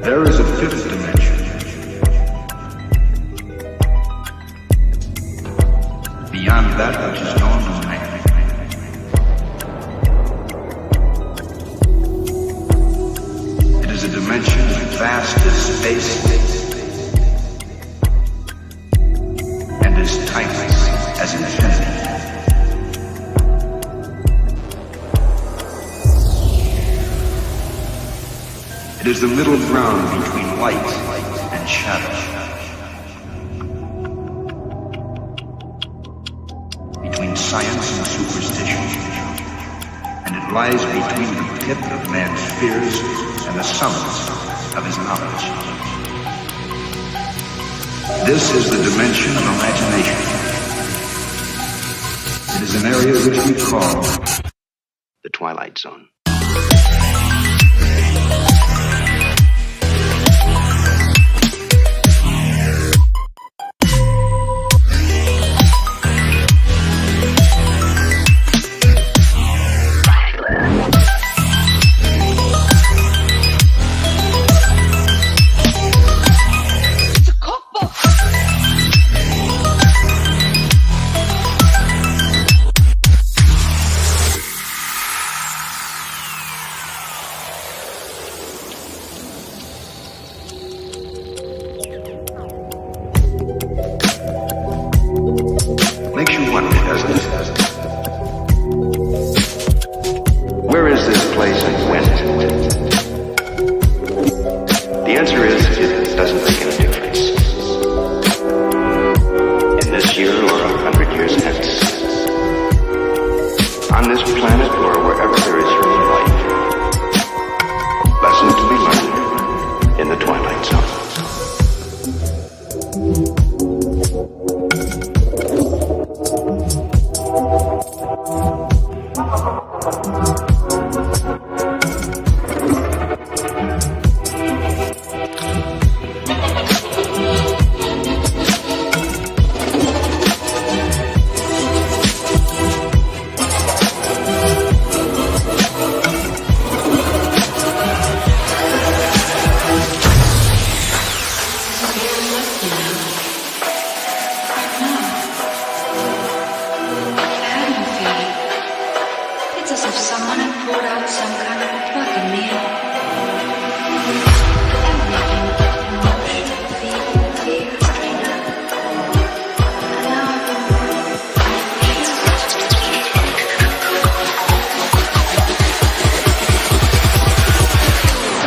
There is a fifth dimension. Beyond that which is known to man. It is a dimension as vast as space and as timeless as infinity. It is the middle ground between light and shadow, between science and superstition, and it lies between the pit of man's fears and the summit of his knowledge. This is the dimension of imagination. It is an area which we call the Twilight Zone. Makes you wonder, doesn't it? Where is this place and when? The answer is, it doesn't make any difference. In this year or 100 years hence. On this planet or wherever there is human life. Lessons to be learned in the Twilight Zone.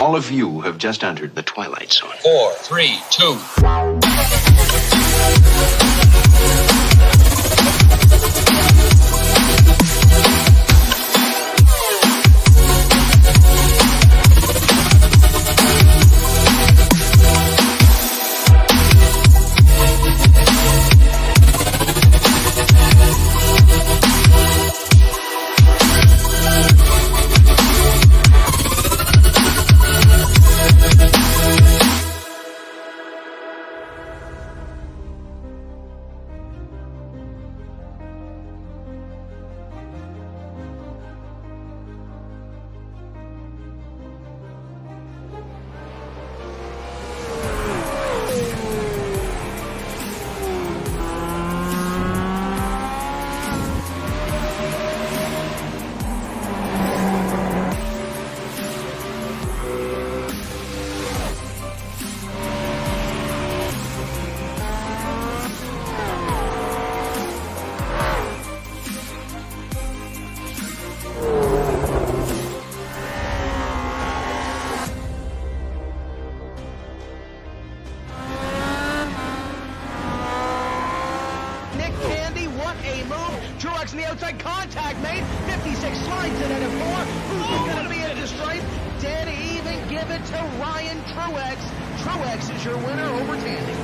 All of you have just entered the Twilight Zone. 4, 3, 2. in the outside contact, mate. 56 slides in at a 4. Who's going to be at the stripe? Dead even. Give it to Ryan Truex. Truex is your winner over Tandy.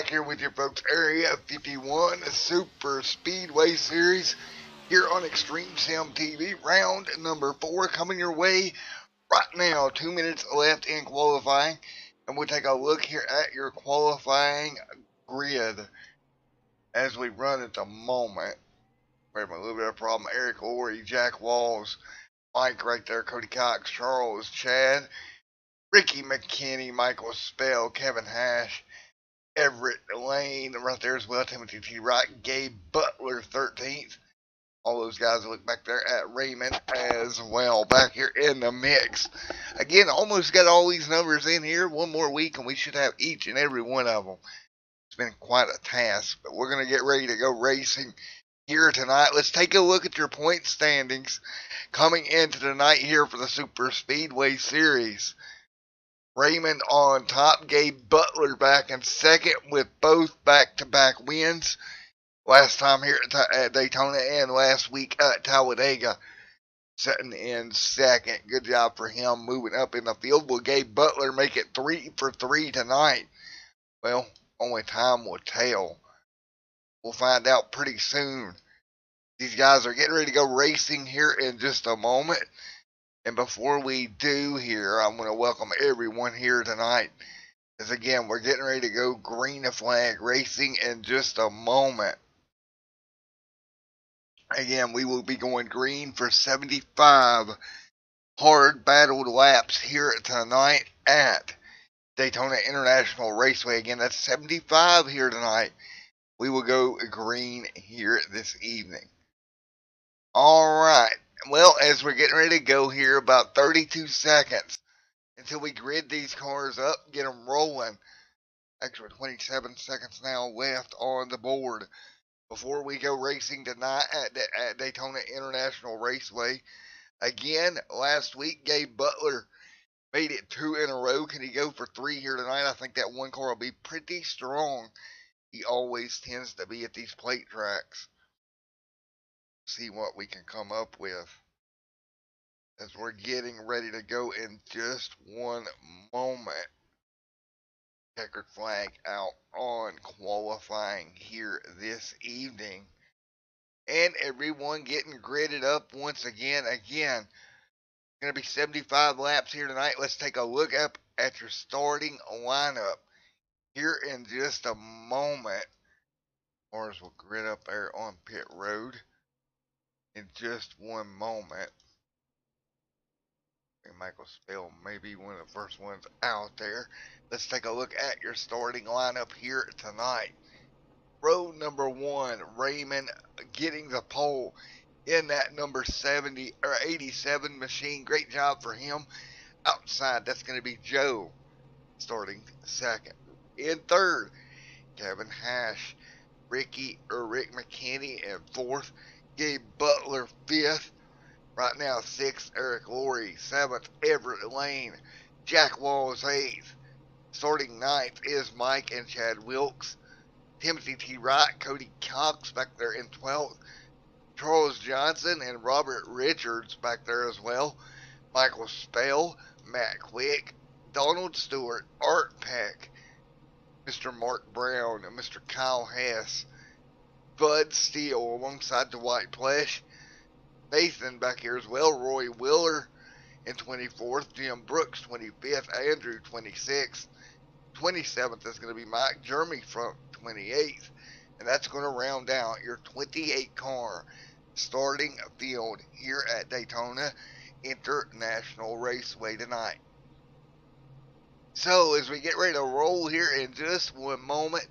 back here with you folks. Area 51 Super Speedway Series here on Extreme Sim TV. Round number 4 coming your way right now. 2 minutes left in qualifying. And we'll take a look here at your qualifying grid as we run at the moment. Wait a minute, a little bit of a problem. Eric Laurie, Jack Walls, Mike right there, Cody Cox, Charles, Chad, Ricky McKinney, Michael Spell, Kevin Hash, Everett Lane right there as well, Timothy T. Wright, Gabe Butler 13th. All those guys look back there at Raymond as well, back here in the mix. Again, almost got all these numbers in here. One more week and we should have each and every one of them. It's been quite a task, but we're going to get ready to go racing here tonight. Let's take a look at your point standings coming into tonight here for the Super Speedway Series. Raymond on top, Gabe Butler back in second with both back-to-back wins. Last time here at Daytona and last week at Talladega, sitting in second. Good job for him moving up in the field. Will Gabe Butler make it 3 for 3 tonight? Well, only time will tell. We'll find out pretty soon. These guys are getting ready to go racing here in just a moment. And before we do here, I'm going to welcome everyone here tonight. As again, we're getting ready to go green flag racing in just a moment. Again, we will be going green for 75 hard battled laps here tonight at Daytona International Raceway. Again, that's 75 here tonight. We will go green here this evening. All right. Well, as we're getting ready to go here, about 32 seconds until we grid these cars up, get them rolling. Actually, 27 seconds now left on the board before we go racing tonight at Daytona International Raceway. Again, last week, Gabe Butler made it 2 in a row. Can he go for 3 here tonight? I think that one car will be pretty strong. He always tends to be at these plate tracks. See what we can come up with as we're getting ready to go in just one moment. Checkered flag out on qualifying here this evening, and everyone getting gridded up once again. Going to be 75 laps here tonight. Let's take a look up at your starting lineup here in just a moment. Cars will grid up there on pit road in just one moment. Michael Spell may be one of the first ones out there. Let's take a look at your starting lineup here tonight. Row number 1, Raymond getting the pole in that number 70 or 87 machine. Great job for him. Outside, that's going to be Joe starting second. In third, Kevin Hash, Rick McKinney in fourth, Gabe Butler fifth. Right now, 6th, Eric Laurie. 7th, Everett Lane. Jack Walls 8th. Starting 9th is Mike and Chad Wilkes. Timothy T. Wright, Cody Cox back there in 12th. Charles Johnson and Robert Richards back there as well. Michael Spell, Matt Quick, Donald Stewart, Art Peck, Mr. Mark Brown, and Mr. Kyle Hess. Bud Steele alongside Dwight Plesh. Nathan back here as well, Roy Wheeler in 24th, Jim Brooks 25th, Andrew 26th, 27th is going to be Mike Jeremy from 28th, and that's going to round out your 28 car starting field here at Daytona International Raceway tonight. So as we get ready to roll here in just one moment,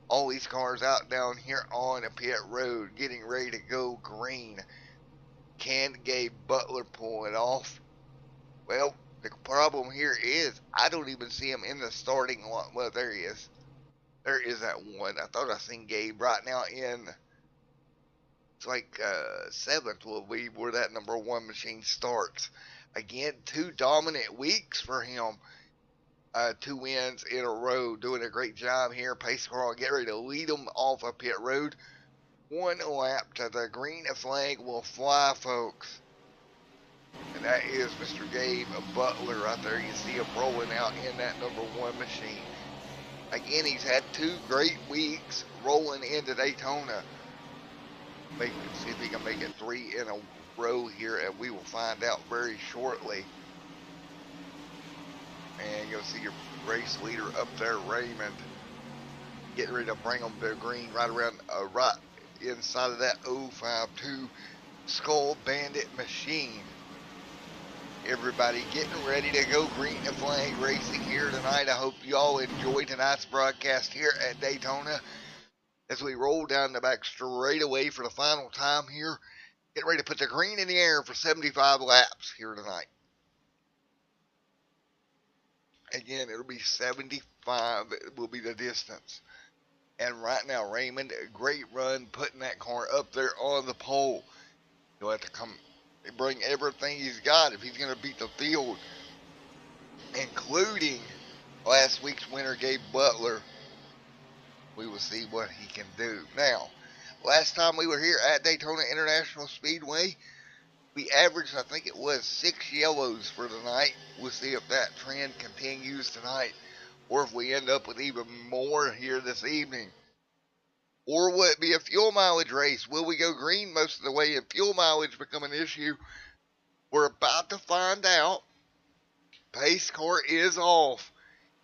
all these cars out down here on pit road getting ready to go green. Can Gabe Butler pull it off? Well, the problem here is I don't even see him in the starting line. Well, there he is. There is that one. I thought I seen Gabe right now in, it's like 7th will be where that number 1 machine starts. Again, 2 dominant weeks for him. 2 wins in a row. Doing a great job here. Pace car will get ready to lead them off of pit road. 1 lap to the green flag will fly, folks. And that is Mr. Gabe Butler right there. You see him rolling out in that number 1 machine. Again, he's had 2 great weeks rolling into Daytona. See if he can make it 3 in a row here, and we will find out very shortly. And you'll see your race leader up there, Raymond, getting ready to bring them to green right around, right inside of that 052 Skull Bandit machine. Everybody getting ready to go green the flag racing here tonight. I hope you all enjoy tonight's broadcast here at Daytona as we roll down the back straightaway for the final time here. Get ready to put the green in the air for 75 laps here tonight. Again, it'll be 75 will be the distance. And right now, Raymond, a great run putting that car up there on the pole. He'll have to come and bring everything he's got if he's going to beat the field, including last week's winner, Gabe Butler. We will see what he can do. Now, last time we were here at Daytona International Speedway, we averaged, I think it was 6 yellows for the night. We'll see if that trend continues tonight, or if we end up with even more here this evening. Or will it be a fuel mileage race? Will we go green most of the way and fuel mileage become an issue? We're about to find out. Pace car is off.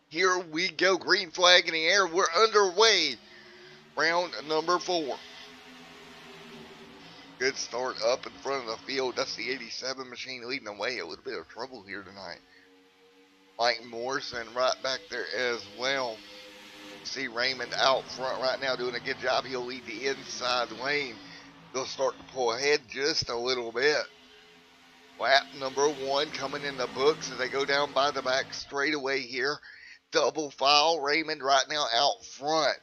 Here we go. Green flag in the air. We're underway. Round number 4. Good start up in front of the field. That's the 87 machine leading the way. A little bit of trouble here tonight. Mike Morrison right back there as well. See Raymond out front right now doing a good job. He'll lead the inside lane. They'll start to pull ahead just a little bit. Lap number 1 coming in the books as they go down by the back straightaway here. Double file. Raymond right now out front.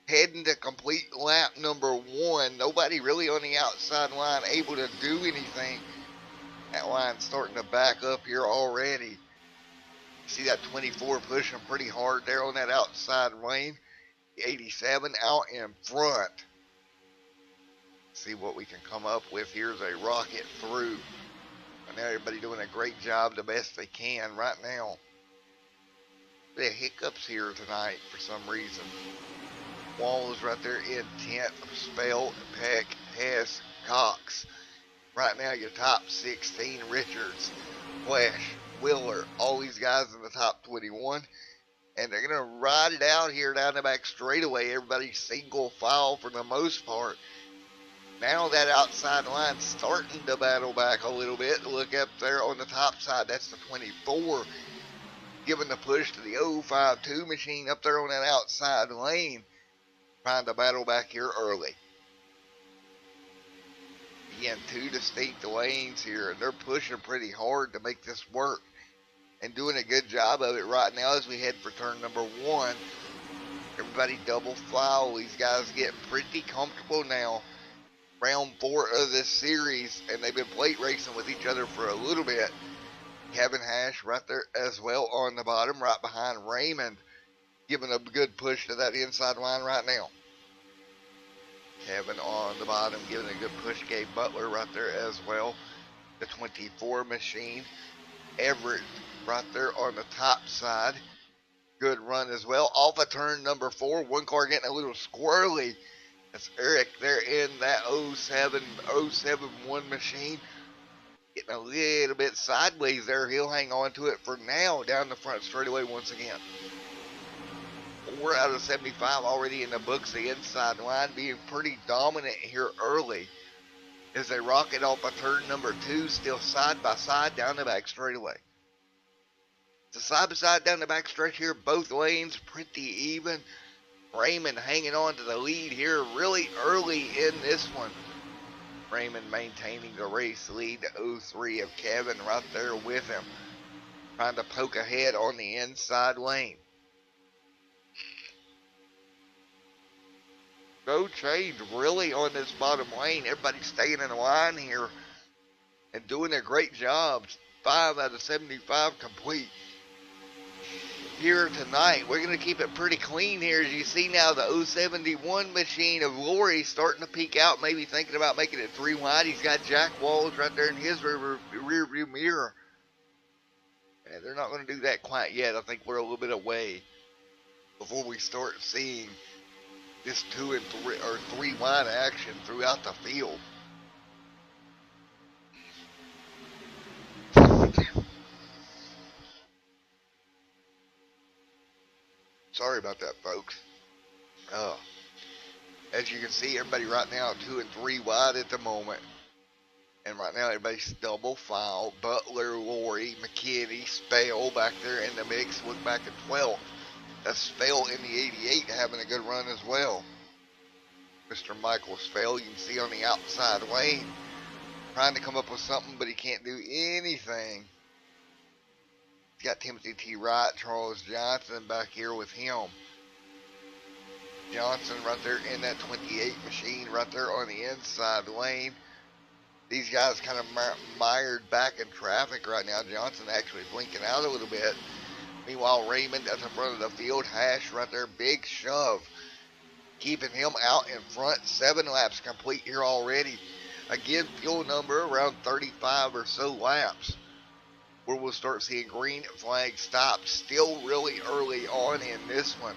Heading to complete lap number 1. Nobody really on the outside line able to do anything. That line's starting to back up here already. See that 24 pushing pretty hard there on that outside lane. The 87 out in front. See what we can come up with. Here's a rocket through. And everybody doing a great job the best they can right now. Bit of hiccups here tonight for some reason. Walls right there in 10th. Spell, Peck, Hess, Cox. Right now your top 16. Richards, Flesh, Wheeler, all these guys in the top 21, and they're going to ride it out here down the back straightaway. Everybody's single file for the most part. Now that outside line's starting to battle back a little bit. Look up there on the top side, that's the 24, giving the push to the 052 machine up there on that outside lane, trying to battle back here early. Again, 2 distinct lanes here, and they're pushing pretty hard to make this work and doing a good job of it right now as we head for turn number 1. Everybody double file. These guys get pretty comfortable now. Round 4 of this series, and they've been plate racing with each other for a little bit. Kevin Hash right there as well on the bottom, right behind Raymond, giving a good push to that inside line right now. Kevin on the bottom, giving a good push. Gabe Butler right there as well. The 24 machine. Everett right there on the top side. Good run as well. Off of turn number 4. One car getting a little squirrely. That's Eric there in that 071 machine. Getting a little bit sideways there. He'll hang on to it for now down the front straightaway once again. 4 out of 75 already in the books. The inside line being pretty dominant here early as they rocket off of turn number 2, still side by side down the back straightaway. So side by side down the back stretch here, both lanes pretty even. Raymond hanging on to the lead here really early in this one. Raymond maintaining the race lead. 03 of Kevin right there with him, trying to poke ahead on the inside lane. No change really on this bottom lane. Everybody's staying in line here and doing a great job. 5 out of 75 complete here tonight. We're going to keep it pretty clean here. As you see now, the 071 machine of Lori starting to peek out, maybe thinking about making it 3 wide. He's got Jack Walls right there in his rear view mirror. And they're not going to do that quite yet. I think we're a little bit away. before we start seeing this 2 and 3 or 3 wide action throughout the field. Sorry about that, folks. As you can see, everybody right now 2 and 3 wide at the moment. And right now everybody's double file. Butler, Laurie, McKinney, Spell back there in the mix. Look back at 12th. That's Spell in the 88 having a good run as well. Mr. Michael Spell, you can see on the outside lane, trying to come up with something, but he can't do anything. He's got Timothy T. Wright, Charles Johnson back here with him. Johnson right there in that 28 machine right there on the inside lane. These guys kind of mired back in traffic right now. Johnson actually blinking out a little bit. Meanwhile, Raymond at the front of the field. Hash right there, big shove. Keeping him out in front. 7 laps complete here already. Again, fuel number around 35 or so laps, where we'll start seeing green flag stops. Still really early on in this one.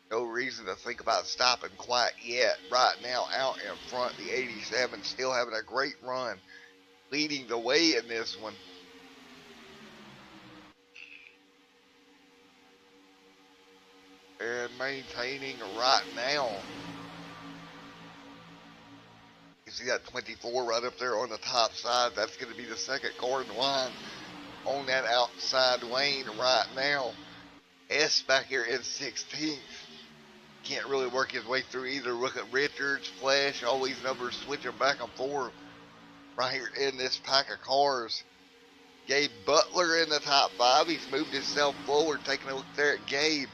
No reason to think about stopping quite yet. Right now, out in front, the 87 still having a great run, leading the way in this one. And maintaining right now. You see that 24 right up there on the top side. That's going to be the second car in line on that outside lane right now. S back here in 16th. Can't really work his way through either. Look at Richards, Flash, all these numbers switching back and forth right here in this pack of cars. Gabe Butler in the top 5. He's moved himself forward. Taking a look there at Gabe.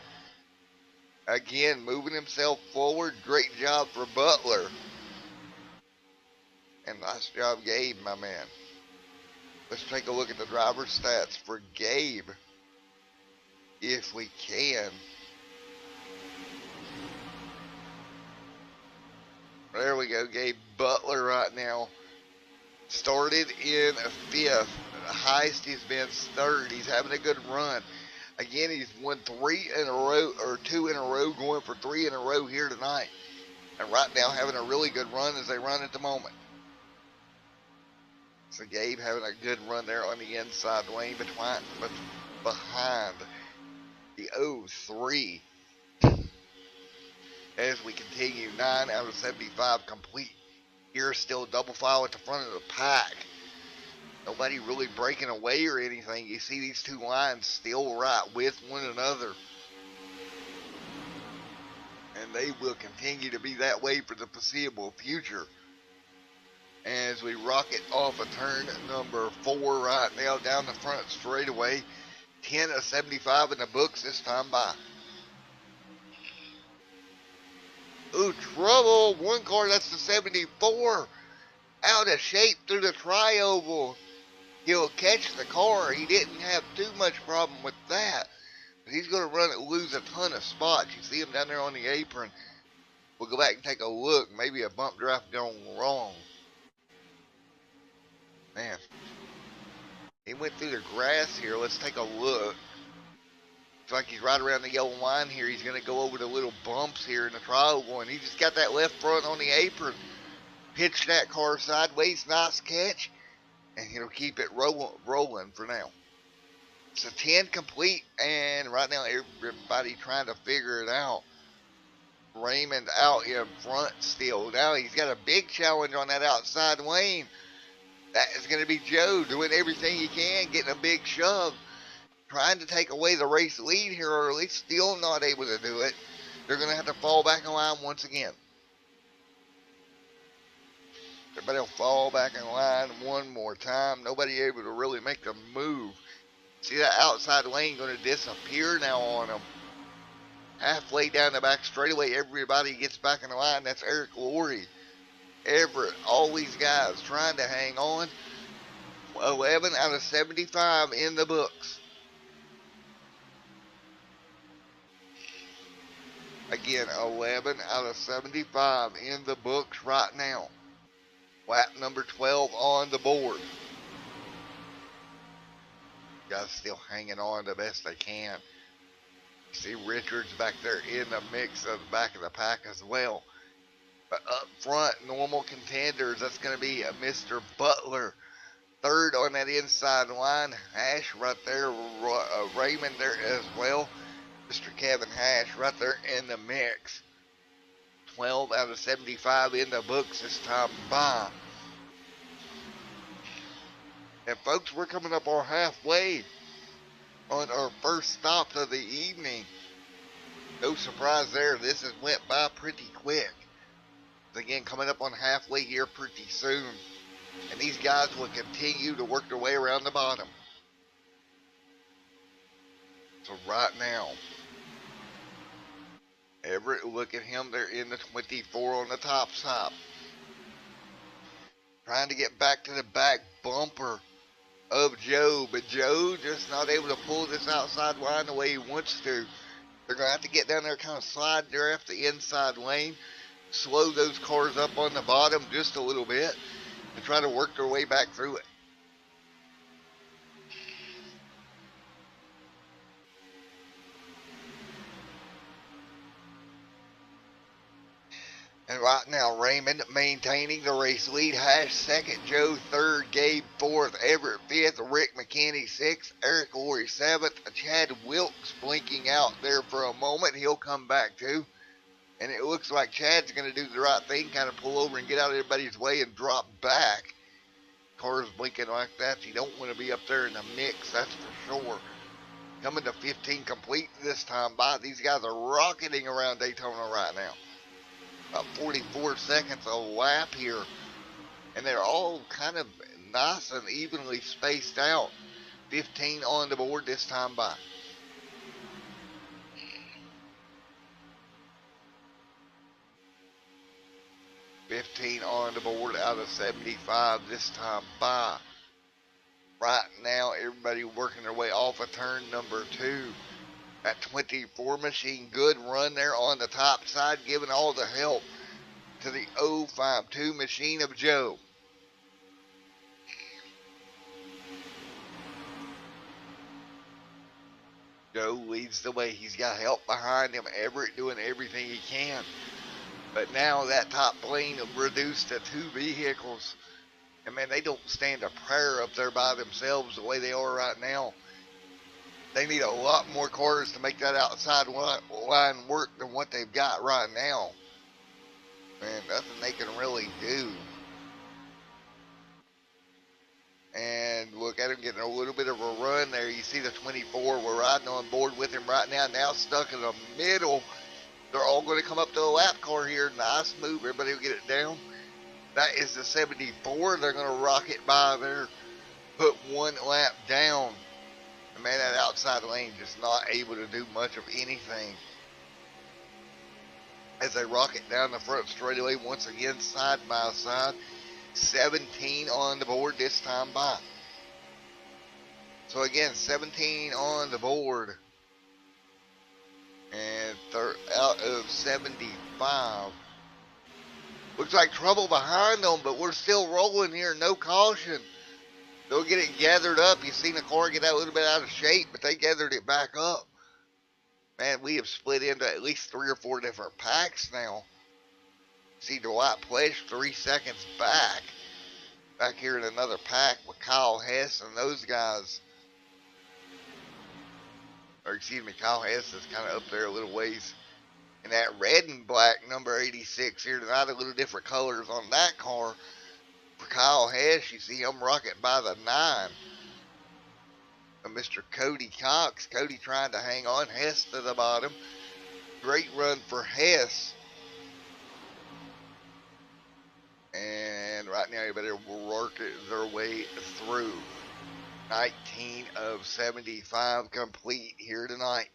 Again, moving himself forward. Great job for Butler. And nice job, Gabe, my man. Let's take a look at the driver stats for Gabe, if we can. There we go, Gabe Butler right now. Started in 5th. The highest he's been is 3rd. He's having a good run. Again, he's won 3 in a row, or 2 in a row, going for 3 in a row here tonight. And right now having a really good run as they run at the moment. So Gabe having a good run there on the inside lane behind the 03. As we continue, 9 out of 75 complete. Here still double file at the front of the pack. Nobody really breaking away or anything. You see these two lines still right with one another. And they will continue to be that way for the foreseeable future. As we rocket off of turn number 4 right now down the front straightaway. 10 of 75 in the books this time by. Ooh, trouble. One car, that's the 74. Out of shape through the tri-oval. He'll catch the car. He didn't have too much problem with that. But he's going to lose a ton of spots. You see him down there on the apron. We'll go back and take a look. Maybe a bump draft gone wrong. Man. He went through the grass here. Let's take a look. Looks like he's right around the yellow line here. He's going to go over the little bumps here in the tri-oval. And he just got that left front on the apron. Pitch that car sideways. Nice catch. And he'll keep it rolling for now. So 10 complete. And right now everybody trying to figure it out. Raymond out in front still. Now he's got a big challenge on that outside lane. That is going to be Joe doing everything he can. Getting a big shove. Trying to take away the race lead here early. Still not able to do it. They're going to have to fall back in line once again. Everybody will fall back in line one more time. Nobody able to really make a move. See that outside lane going to disappear now on them. Halfway down the back straightaway, everybody gets back in the line. That's Eric Laurie, Everett, all these guys trying to hang on. 11 out of 75 in the books. Again, 11 out of 75 in the books right now. Lap number 12 on the board. Guys still hanging on the best they can. See Richards back there in the mix of the back of the pack as well. But up front, normal contenders, that's going to be Mr. Butler. Third on that inside line, Hash right there, Raymond there as well. Mr. Kevin Hash right there in the mix. 12 out of 75 in the books this time by. And folks, we're coming up our halfway on our first stop of the evening. No surprise there, this has went by pretty quick. Again, coming up on halfway here pretty soon. And these guys will continue to work their way around the bottom. So right now, Everett, look at him there in the 24 on the top side. Trying to get back to the back bumper of Joe, but Joe just not able to pull this outside line the way he wants to. They're going to have to get down there, kind of slide there after the inside lane, slow those cars up on the bottom just a little bit, and try to work their way back through it. And right now, Raymond maintaining the race lead. Hash second, Joe third, Gabe fourth, Everett fifth, Rick McKinney sixth, Eric Laurie seventh, Chad Wilkes blinking out there for a moment. He'll come back too. And it looks like Chad's going to do the right thing, kind of pull over and get out of everybody's way and drop back. Cars blinking like that, you don't want to be up there in the mix, that's for sure. Coming to 15 complete this time by. These guys are rocketing around Daytona right now. About 44 seconds a lap here. And they're all kind of nice and evenly spaced out. 15 on the board this time by. On the board out of 75 this time by. Right now, everybody working their way off of turn number 2. That 24 machine, good run there on the top side, giving all the help to the 052 machine of Joe. Joe leads the way. He's got help behind him. Everett doing everything he can. But now that top lane reduced to 2 vehicles. And man, they don't stand a prayer up there by themselves the way they are right now. They need a lot more cars to make that outside line work than what they've got right now. Man, nothing they can really do. And look at him getting a little bit of a run there. You see the 24. We're riding on board with him right now. Now stuck in the middle. They're all going to come up to a lap car here. Nice move. Everybody will get it down. That is the 74. They're going to rock it by there. Put one lap down. And man, that outside lane just not able to do much of anything. As they rock it down the front straightaway once again, side by side. 17 on the board this time by. So again, 17 on the board. And out of 75. Looks like trouble behind them, but we're still rolling here. No caution. They'll get it gathered up. You've seen the car get a little bit out of shape, but they gathered it back up. Man, we have split into at least 3 or 4 different packs now. See Dwight Plesh 3 seconds back. Back here in another pack with Kyle Hess and those guys. Or excuse me, Kyle Hess is kind of up there a little ways. And that red and black number 86 here tonight, a little different colors on that car. For Kyle Hess, you see him rocking by the 9. And Mr. Cody Cox. Cody trying to hang on. Hess to the bottom. Great run for Hess. And right now, everybody will work their way through. 19 of 75 complete here tonight.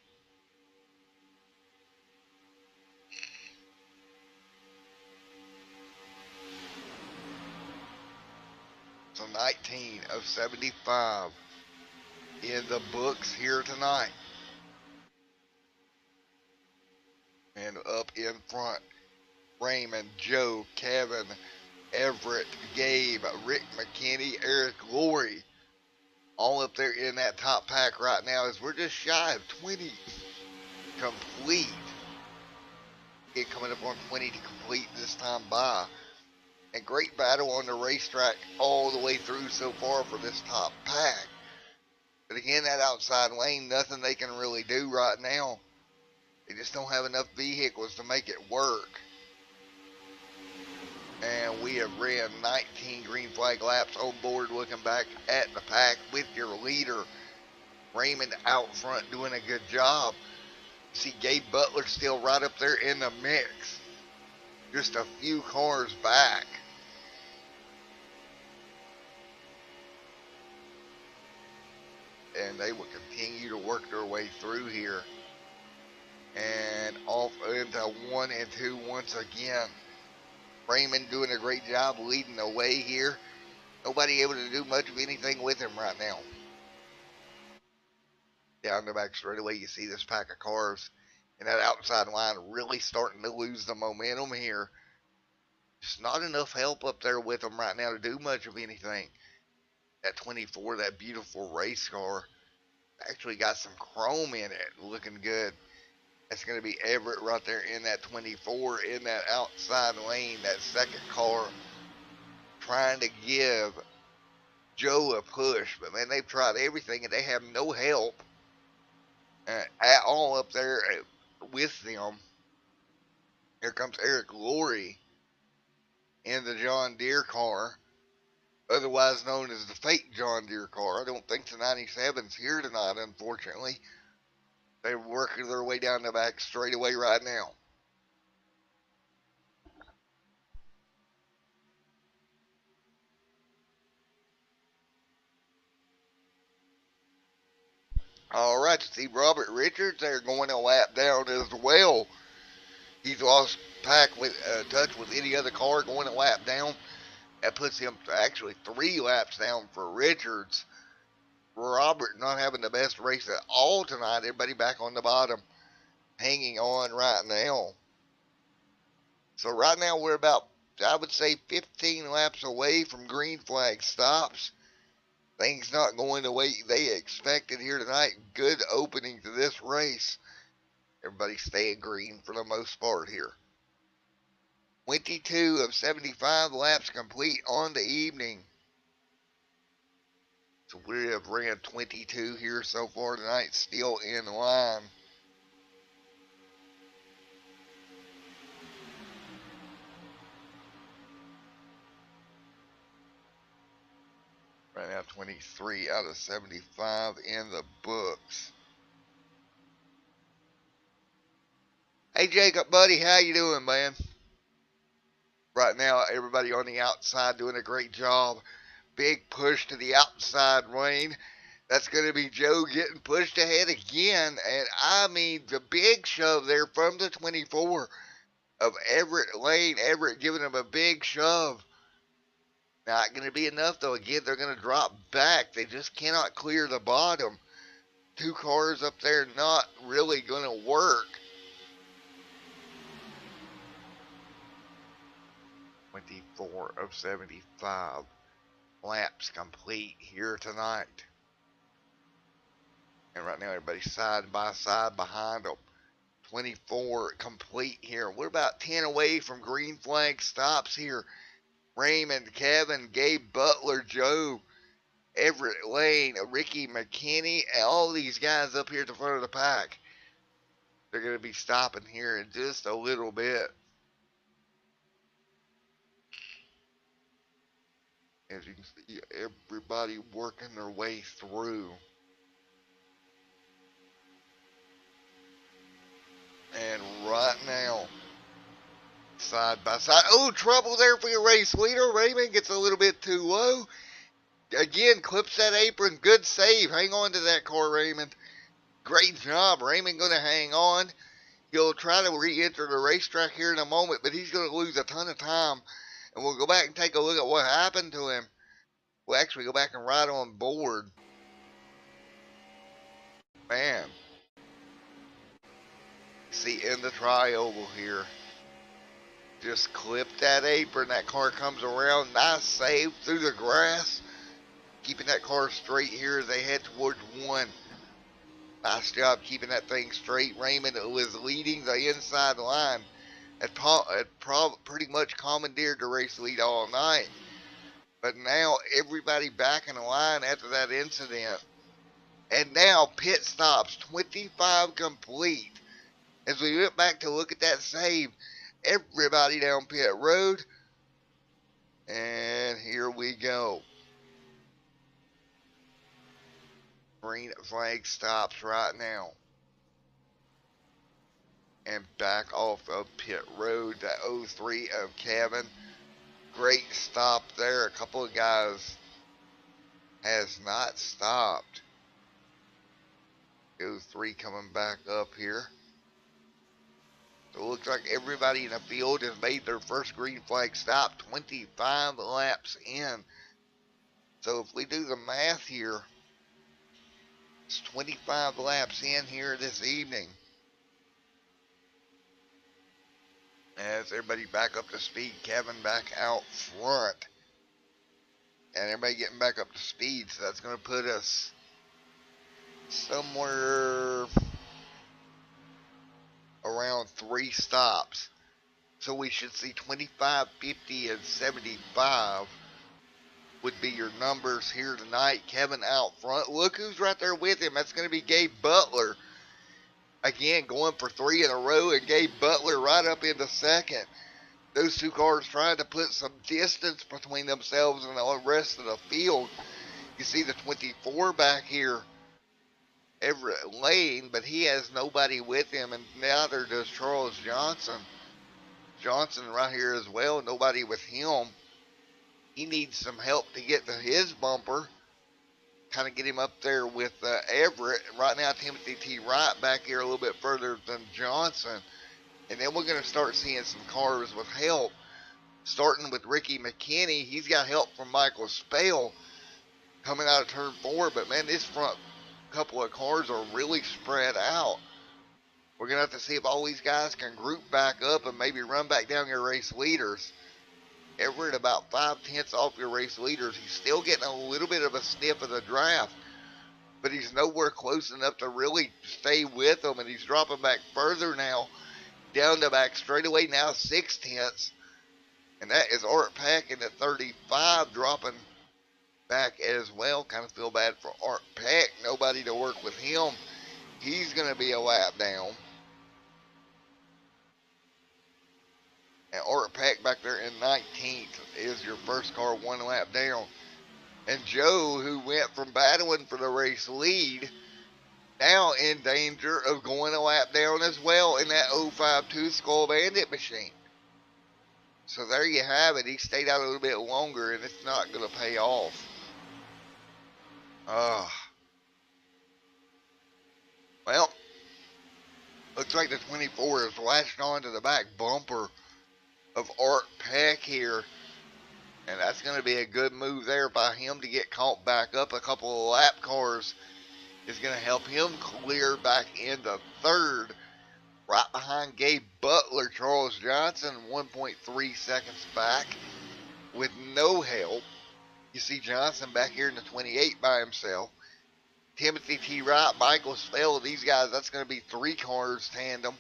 So 19 of 75 in the books here tonight. And up in front, Raymond, Joe, Kevin, Everett, Gabe, Rick McKinney, Eric Laurie. All up there in that top pack right now as we're just shy of 20. complete. It coming up on 20 to complete this time by. And great battle on the racetrack all the way through so far for this top pack. But again, that outside lane, nothing they can really do right now. They just don't have enough vehicles to make it work. And we have ran 19 green flag laps on board, looking back at the pack with your leader, Raymond, out front doing a good job. See Gabe Butler still right up there in the mix, just a few cars back. And they will continue to work their way through here. And off into 1 and 2 once again. Raymond doing a great job leading the way here. Nobody able to do much of anything with him right now. Down the back straightaway, you see this pack of cars and that outside line really starting to lose the momentum here. Just not enough help up there with them right now to do much of anything. That 24, that beautiful race car, actually got some chrome in it, looking good. That's going to be Everett right there in that 24 in that outside lane, that second car, trying to give Joe a push. But man, they've tried everything and they have no help at all up there with them. Here comes Eric Laurie in the John Deere car, otherwise known as the fake John Deere car. I don't think the 97's here tonight, unfortunately. They're working their way down the back straightaway right now. All right, see Robert Richards there going a lap down as well. He's lost touch with any other car going a lap down. That puts him actually 3 laps down for Richards. Robert not having the best race at all tonight. Everybody back on the bottom, hanging on right now. So right now we're about, I would say, 15 laps away from green flag stops. Things not going the way they expected here tonight. Good opening to this race. Everybody staying green for the most part here. 22 of 75 laps complete on the evening. So we have ran 22 here so far tonight, still in line. Right now 23 out of 75 in the books. Hey Jacob, buddy, how you doing, man? Right now, everybody on the outside doing a great job. Big push to the outside lane. That's going to be Joe getting pushed ahead again. And I mean, the big shove there from the 24 of Everett Lane. Everett giving him a big shove. Not going to be enough, though. Again, they're going to drop back. They just cannot clear the bottom. 2 cars up there not really going to work. 24 of 75 laps complete here tonight. And right now everybody's side by side behind them. 24 complete here. We're about 10 away from green flag stops here. Raymond, Kevin, Gabe Butler, Joe, Everett Lane, Ricky McKinney, and all these guys up here at the front of the pack. They're going to be stopping here in just a little bit. As you can see, everybody working their way through. And right now, side by side. Oh, trouble there for your race leader. Raymond gets a little bit too low. Again, clips that apron. Good save. Hang on to that car, Raymond. Great job. Raymond going to hang on. He'll try to re-enter the racetrack here in a moment, but he's going to lose a ton of time. And we'll go back and take a look at what happened to him. We'll actually go back and ride on board. Man. See, in the tri-oval here. Just clip that apron. That car comes around. Nice save through the grass. Keeping that car straight here as they head towards 1. Nice job keeping that thing straight. Raymond was leading the inside line. Had pretty much commandeered the race lead all night. But now everybody back in the line after that incident. And now pit stops, 25 complete. As we went back to look at that save, everybody down pit road. And here we go. Green flag stops right now. And back off of pit road, the 03 of Kevin. Great stop there. A couple of guys has not stopped. 03 coming back up here. So it looks like everybody in the field has made their first green flag stop, 25 laps in. So if we do the math here, it's 25 laps in here this evening. As everybody back up to speed, Kevin back out front. And everybody getting back up to speed, so that's going to put us somewhere around 3 stops. So we should see 25, 50, and 75 would be your numbers here tonight. Kevin out front. Look who's right there with him. That's going to be Gabe Butler. Again, going for 3 in a row, and Gabe Butler right up into second. Those two cars trying to put some distance between themselves and the rest of the field. You see the 24 back here, Everett Lane, but he has nobody with him, and neither does Charles Johnson. Johnson right here as well, nobody with him. He needs some help to get to his bumper. Kind of get him up there with Everett. Right now, Timothy T. Wright back here a little bit further than Johnson. And then we're going to start seeing some cars with help. Starting with Ricky McKinney. He's got help from Michael Spell coming out of turn 4. But, man, this front couple of cars are really spread out. We're going to have to see if all these guys can group back up and maybe run back down your race leaders. Everett about 5/10 off your race leaders. He's still getting a little bit of a sniff of the draft, but he's nowhere close enough to really stay with them, and he's dropping back further now, down the back straightaway now 6/10, and that is Art Peck in the 35 dropping back as well. Kind of feel bad for Art Peck. Nobody to work with him. He's going to be a lap down. And Art Peck back there in 19th is your first car 1 lap down. And Joe, who went from battling for the race lead, now in danger of going a lap down as well in that 052 Skull Bandit machine. So there you have it. He stayed out a little bit longer, and it's not going to pay off. Well, looks like the 24 is latched onto the back bumper of Art Peck here, and that's going to be a good move there by him to get caught back up. A couple of lap cars is going to help him clear back into third, right behind Gabe Butler. Charles Johnson 1.3 seconds back with no help. You see Johnson back here in the 28 by himself. Timothy T. Wright, Michael Spell, these guys, that's going to be 3 cars tandem.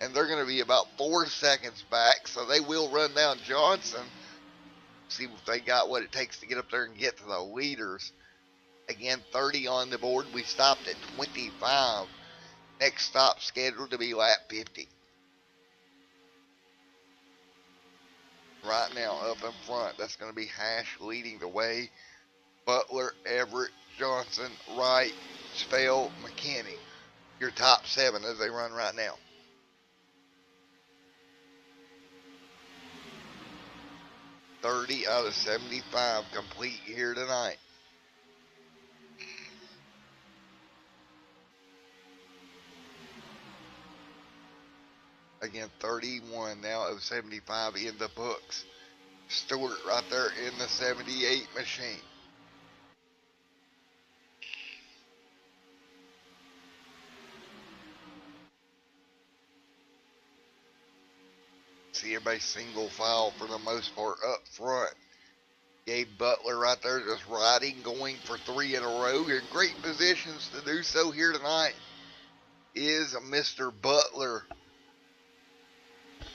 And they're going to be about 4 seconds back, so they will run down Johnson. See if they got what it takes to get up there and get to the leaders. Again, 30 on the board. We stopped at 25. Next stop scheduled to be lap 50. Right now, up in front, that's going to be Hash leading the way. Butler, Everett, Johnson, Wright, Spell, McKinney. Your top 7 as they run right now. $30 out of 75 complete here tonight. Again, 31 now of 75 in the books. Stewart right there in the 78 machine. See everybody single file for the most part up front. Gabe Butler right there just riding, going for 3 in a row. In great positions to do so here tonight. is Mr. Butler.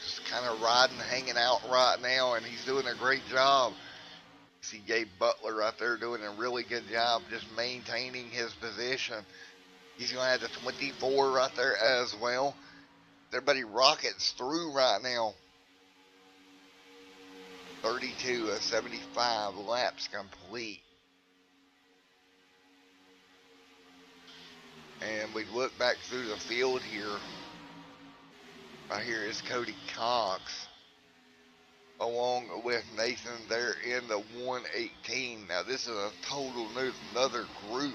Just kind of riding, hanging out right now, and he's doing a great job. See Gabe Butler right there doing a really good job just maintaining his position. He's going to have the 24 right there as well. Everybody rockets through right now. 32 of 75 laps complete. And we look back through the field here. Right here is Cody Cox, along with Nathan there in the 118. Now this is a total another group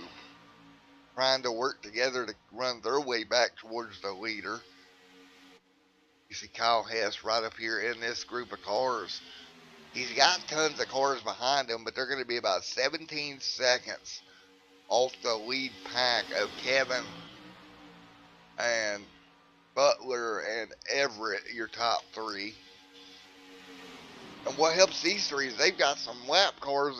trying to work together to run their way back towards the leader. You see Kyle Hess right up here in this group of cars. He's got tons of cars behind him, but they're going to be about 17 seconds off the lead pack of Kevin and Butler and Everett, your top three. And what helps these three is they've got some lap cars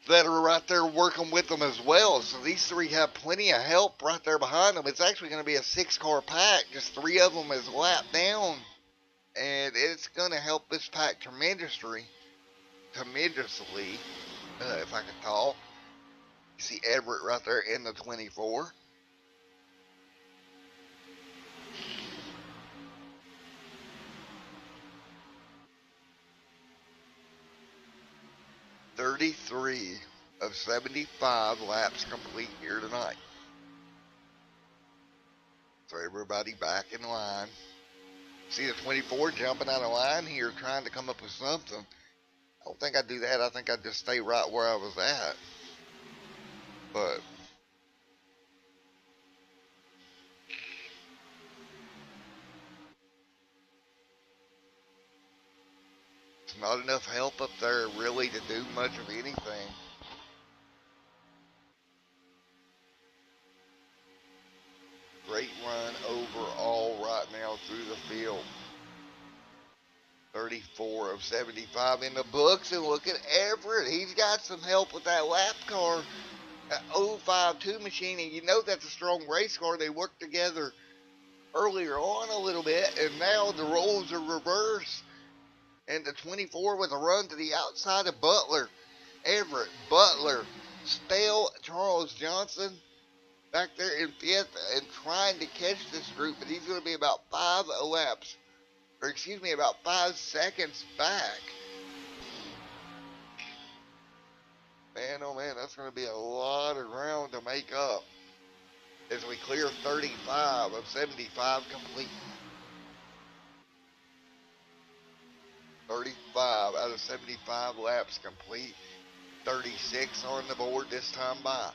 that are right there working with them as well. So these three have plenty of help right there behind them. It's actually going to be a 6-car pack. Just 3 of them is lap down. And it's going to help this pack tremendously, if I can talk. You see Everett right there in the 24. $33 of 75 laps complete here tonight. So everybody back in line. See the 24 jumping out of line here, trying to come up with something. I don't think I'd do that. I think I'd just stay right where I was at. But it's not enough help up there really to do much of anything. Great run overall right now through the field. 34 of 75 in the books. And look at Everett. He's got some help with that lap car. That 052 machine. And you know that's a strong race car. They worked together earlier on a little bit. And now the roles are reversed. And the 24 with a run to the outside of Butler. Everett, Butler, Stale, Charles Johnson back there in 5th and trying to catch this group. But he's going to be about 5 laps. Or excuse me, about 5 seconds back. Man, oh man, that's going to be a lot of ground to make up as we clear 35 of 75 complete. 35 out of 75 laps complete. 36 on the board this time by.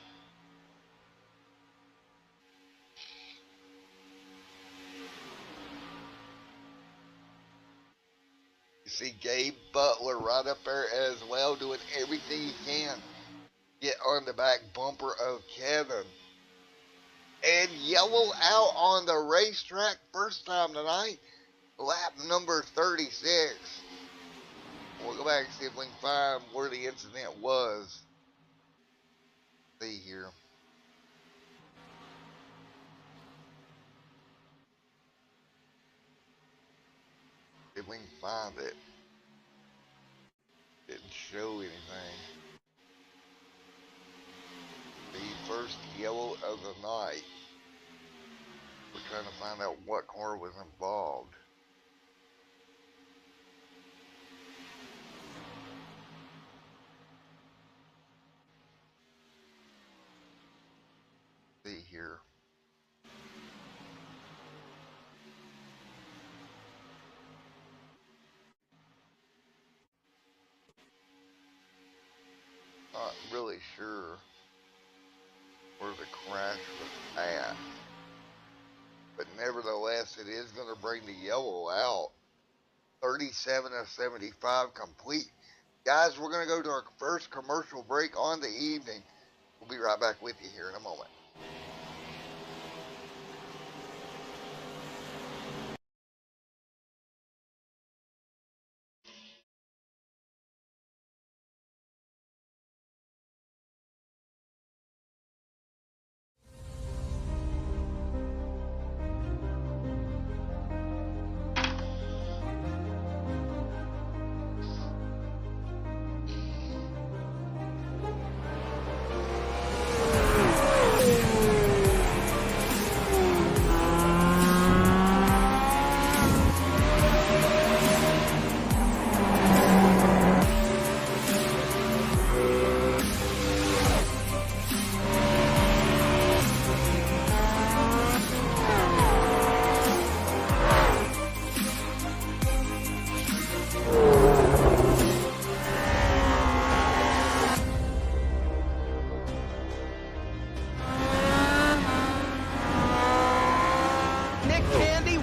You see Gabe Butler right up there as well, doing everything he can. Get on the back bumper of Kevin. And yellow out on the racetrack first time tonight. Lap number 36. We'll go back and see if we can find where the incident was. See here. If we can find it. Didn't show anything. The first yellow of the night. We're trying to find out what car was involved. See here. Not really sure where the crash was at, but nevertheless it is going to bring the yellow out. 37 of 75 complete. Guys, we're going to go to our first commercial break on the evening. We'll be right back with you here in a moment.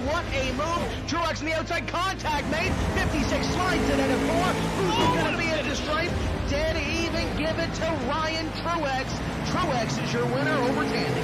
what a move. Truex on the outside, contact made. 56 slides it into 4. Who's going to be at the stripe? Dead even, give it to Ryan Truex. Truex is your winner over Tandy.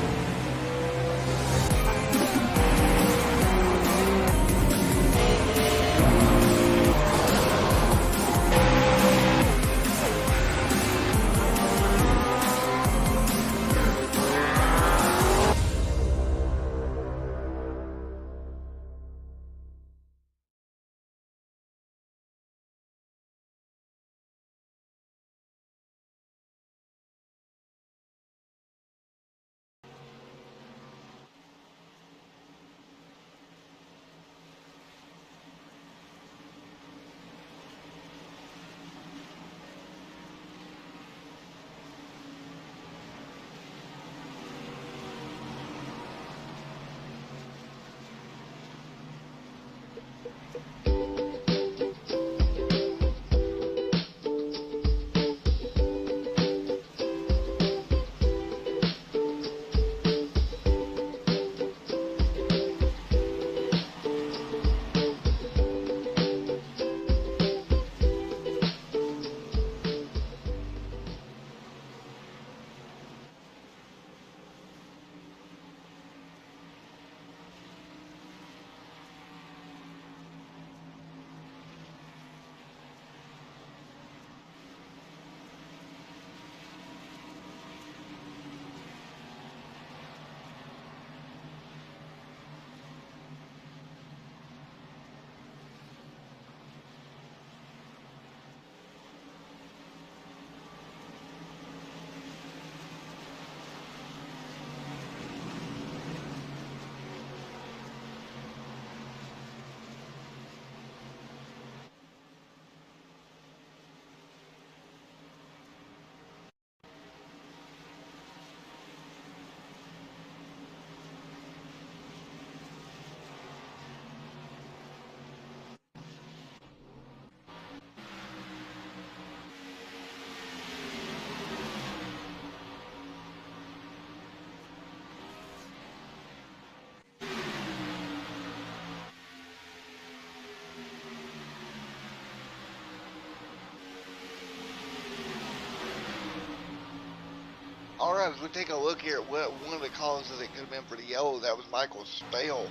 Alright, as we take a look here at what one of the causes that could have been for the yellow, that was Michael Spale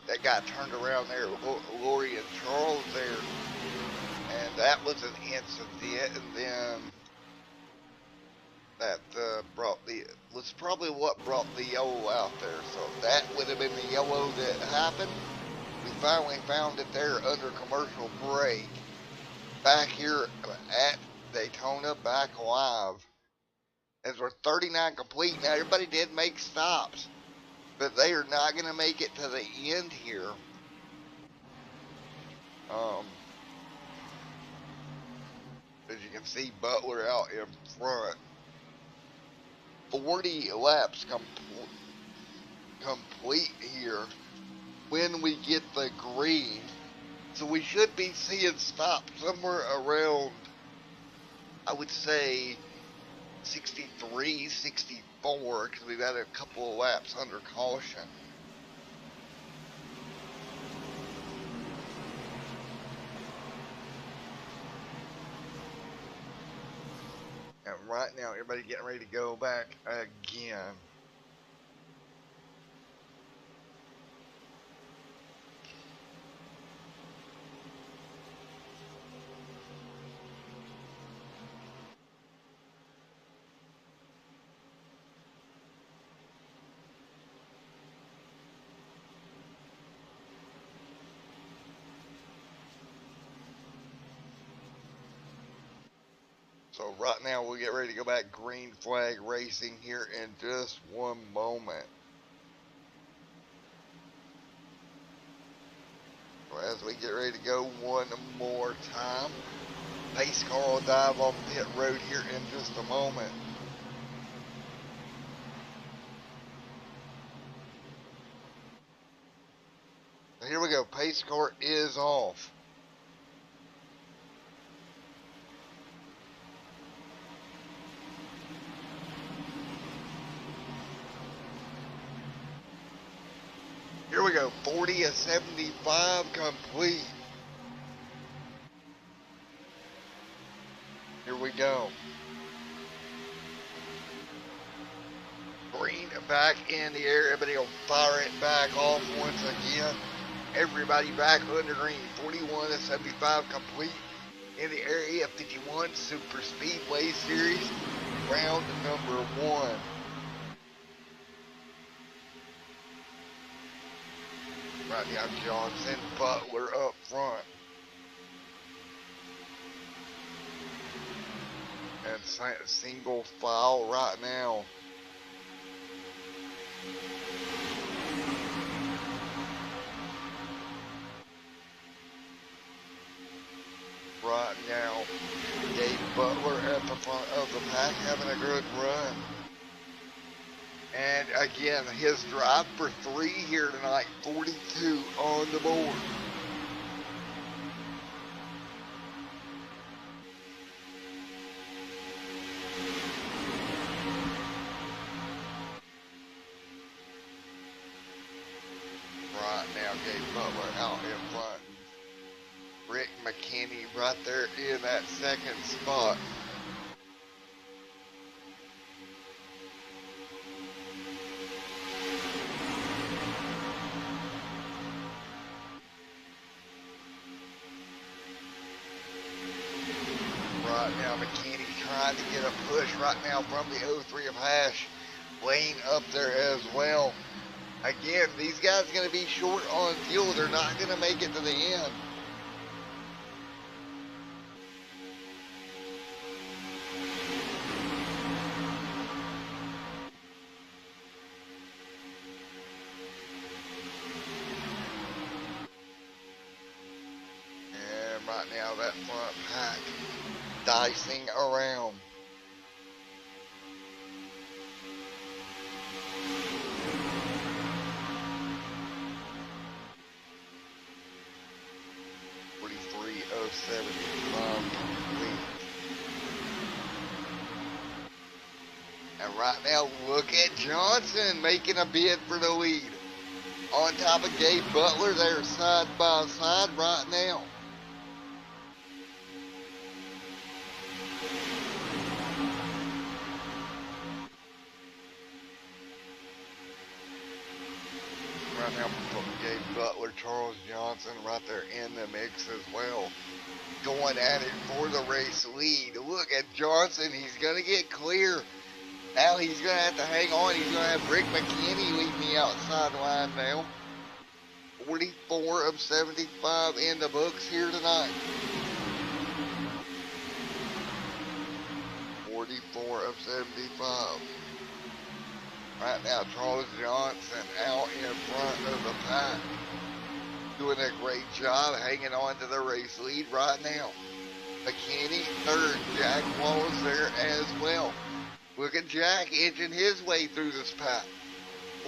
that got turned around there, Lori and Charles there, and that was an incident, and then that was probably what brought the yellow out there. So that would have been the yellow that happened. We finally found it there under commercial break, back here at Daytona, back live. As we're 39 complete. Now everybody did make stops, but they are not going to make it to the end here. As you can see, Butler out in front. 40 laps complete here when we get the green. So we should be seeing stops somewhere around, I would say, 63, 64, because we've had a couple of laps under caution. And right now, everybody getting ready to go back again. So right now we'll get ready to go back green flag racing here in just one moment. So as we get ready to go one more time, pace car will dive off pit road here in just a moment. So here we go, pace car is off. Here we we go, 40 of 75 complete. Here we go. Green back in the air. Everybody will fire it back off once again. Everybody back under green. 41 of 75 complete in the Area 51 Super Speedway Series. Round number 1. Right now, Johnson, Butler up front. And single file right now. Right now, Gabe Butler at the front of the pack having a good run. And again, his drive for 3 here tonight, 42 on the board. Right now, Gabe Butler out in front. Rick McKinney right there in that second spot. Right now, McKinney trying to get a push right now from the 03 of Hash. Lane up there as well. Again, these guys are going to be short on fuel. They're not going to make it to the end. And right now, that front pack dicing around. Of 75 complete. And right now, look at Johnson making a bid for the lead. On top of Gabe Butler there, side by side right now. Right now, Gabe Butler, Charles Johnson right there in the mix as well. Going at it for the race lead. Look at Johnson. He's going to get clear. Now he's going to have to hang on. He's going to have Rick McKinney lead the outside line now. 44 of 75 in the books here tonight. 44 of 75. Right now, Charles Johnson out in front of the pack. Doing a great job hanging on to the race lead right now. McKinney third. Jack Wallace there as well. Look at Jack inching his way through this pack.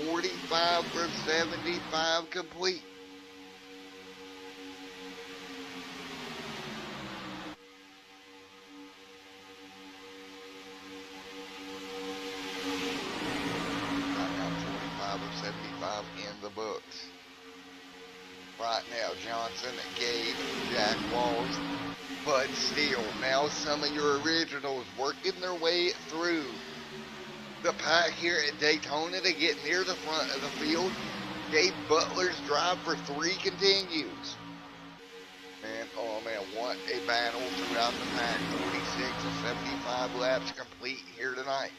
45 for 75 complete. Right now, 45 of 75 in the books. Right now, Johnson, Gabe, Jack Walls, Bud Steele. Now some of your originals working their way through the pack here at Daytona to get near the front of the field. Gabe Butler's drive for 3 continues. And oh man, what a battle throughout the pack. 46 of 75 laps complete here tonight.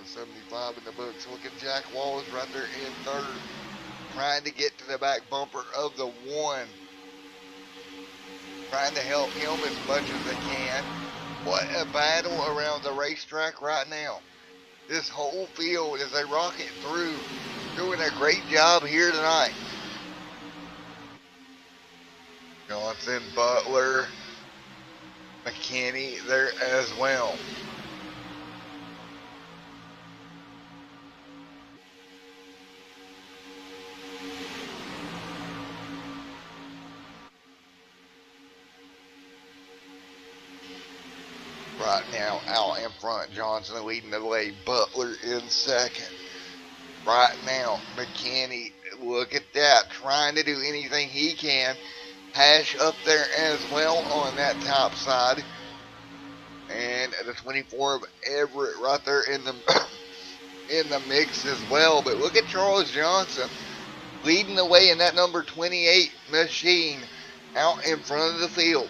Of 75 in the books. Look at Jack Wallace right there in third, trying to get to the back bumper of the 1, trying to help him as much as they can. What a battle around the racetrack right now. This whole field as they rock it through, doing a great job here tonight. Johnson, Butler, McKinney there as well. Right now, out in front, Johnson leading the way, Butler in second. Right now, McKinney, look at that, trying to do anything he can. Hash up there as well on that top side. And the 24 of Everett right there in the in the mix as well. But look at Charles Johnson leading the way in that number 28 machine out in front of the field.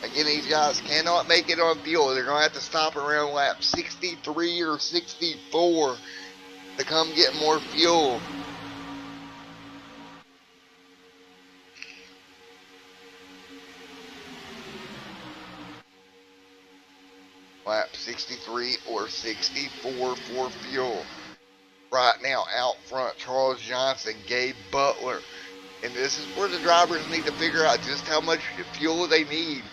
Again, these guys cannot make it on fuel. They're going to have to stop around lap 63 or 64 to come get more fuel. Lap 63 or 64 for fuel. Right now, out front, Charles Johnson, Gabe Butler. And this is where the drivers need to figure out just how much fuel they need.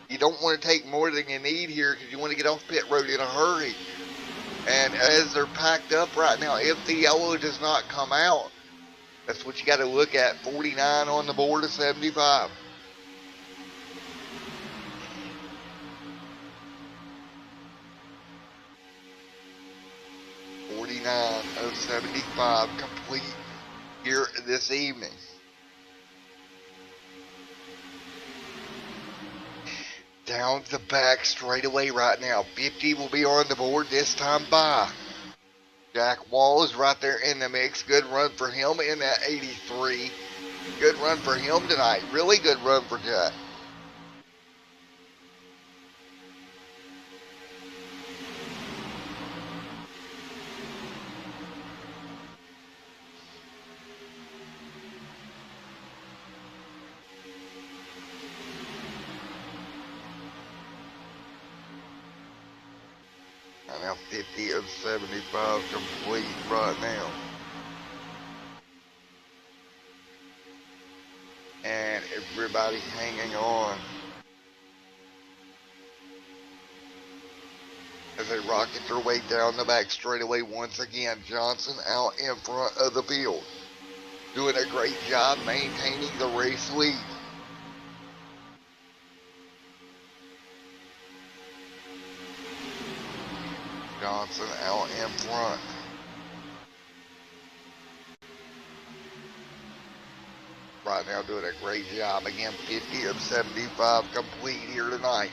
You don't want to take more than you need here because you want to get off pit road in a hurry. And as they're packed up right now, if the yellow does not come out, that's what you got to look at. 49 on the board of 75. Of 75 complete here this evening. Down the back straightaway right now. 50 will be on the board this time by Jack Wall is right there in the mix. Good run for him in that 83. Good run for him tonight. Really good run for Jack. Now 50 of 75 complete right now. And everybody hanging on as they rocket their way down the back straightaway once again. Johnson out in front of the field, doing a great job maintaining the race lead. Johnson out in front. Right now doing a great job. Again, 50 of 75 complete here tonight.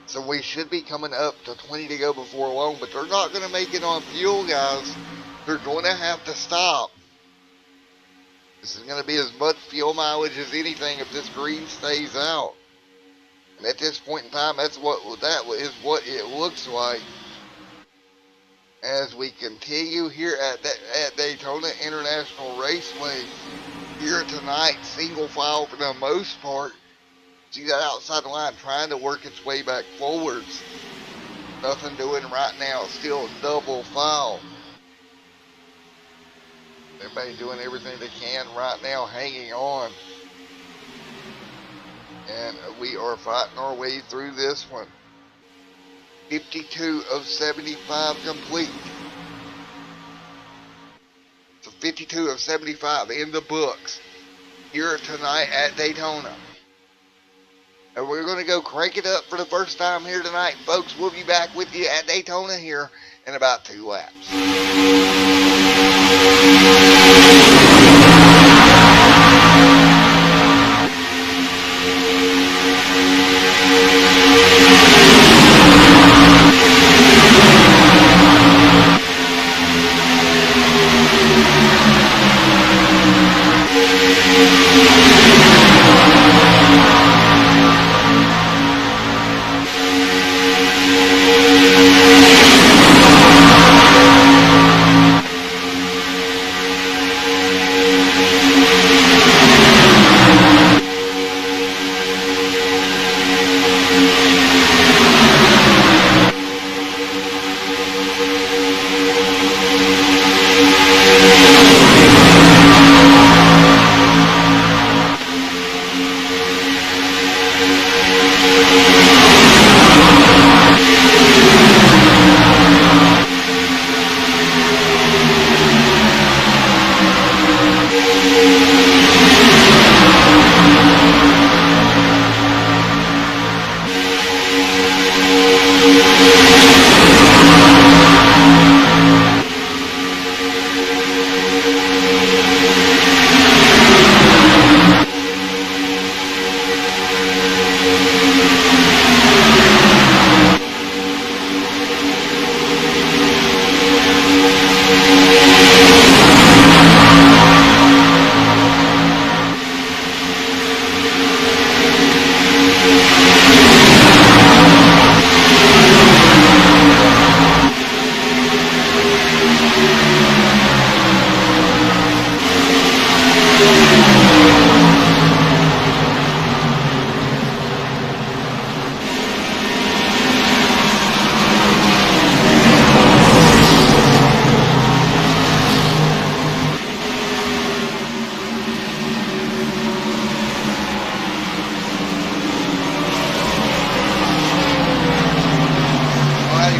So we should be coming up to 20 to go before long, but they're not going to make it on fuel, guys. They're going to have to stop. This is going to be as much fuel mileage as anything if this green stays out. And at this point in time, that is what it looks like. As we continue here at Daytona International Raceway here tonight, single file for the most part. See that outside the line trying to work its way back forwards. Nothing doing right now, still double file. Everybody doing everything they can right now, hanging on. And we are fighting our way through this one. 52 of 75 complete. So 52 of 75 in the books here tonight at Daytona. And we're going to go crank it up for the first time here tonight. Folks, we'll be back with you at Daytona here in about 2 laps.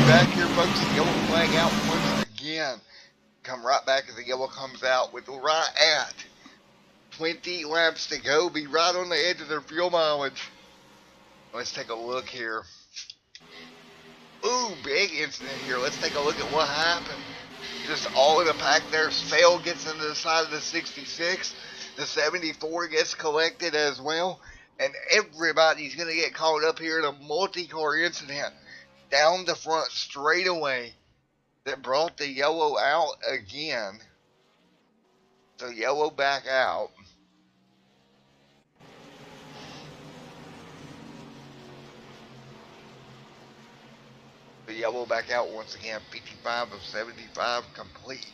Back here, folks, the yellow flag out once again. Come right back as the yellow comes out with right at 20 laps to go. Be right on the edge of their fuel mileage. Let's take a look here. Ooh, big incident here. Let's take a look at what happened. Just all in the pack there. Sail gets into the side of the 66. The 74 gets collected as well. And everybody's going to get caught up here in a multi-car incident down the front straightaway that brought the yellow out again. So yellow back out. The yellow back out once again. 55 of 75 complete.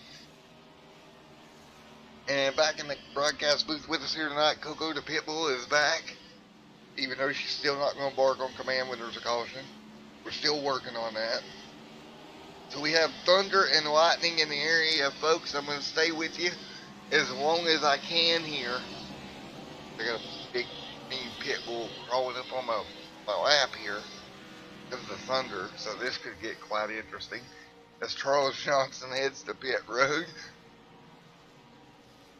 And back in the broadcast booth with us here tonight, Coco the Pitbull is back. Even though she's still not going to bark on command when there's a caution. We're still working on that. So we have thunder and lightning in the area, folks. I'm going to stay with you as long as I can here. I got a big mean pit bull crawling up on my lap here because of the thunder. So this could get quite interesting as Charles Johnson heads to pit road.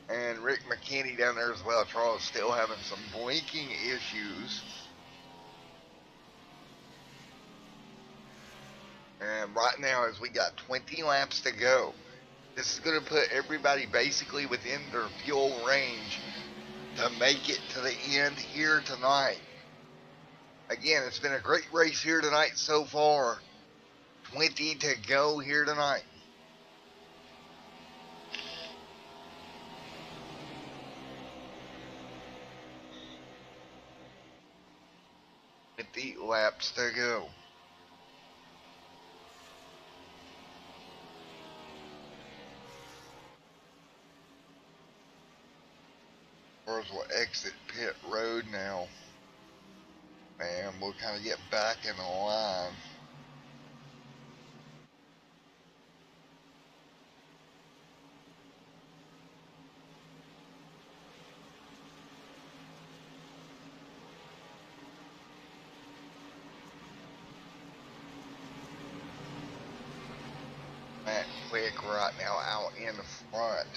And Rick McKinney down there as well. Charles still having some blinking issues. And right now, as we got 20 laps to go, this is going to put everybody basically within their fuel range to make it to the end here tonight. Again, it's been a great race here tonight so far. 20 to go here tonight. The laps to go. Cars will exit pit road now, and we'll kind of get back in the line. Quick right now out in the front.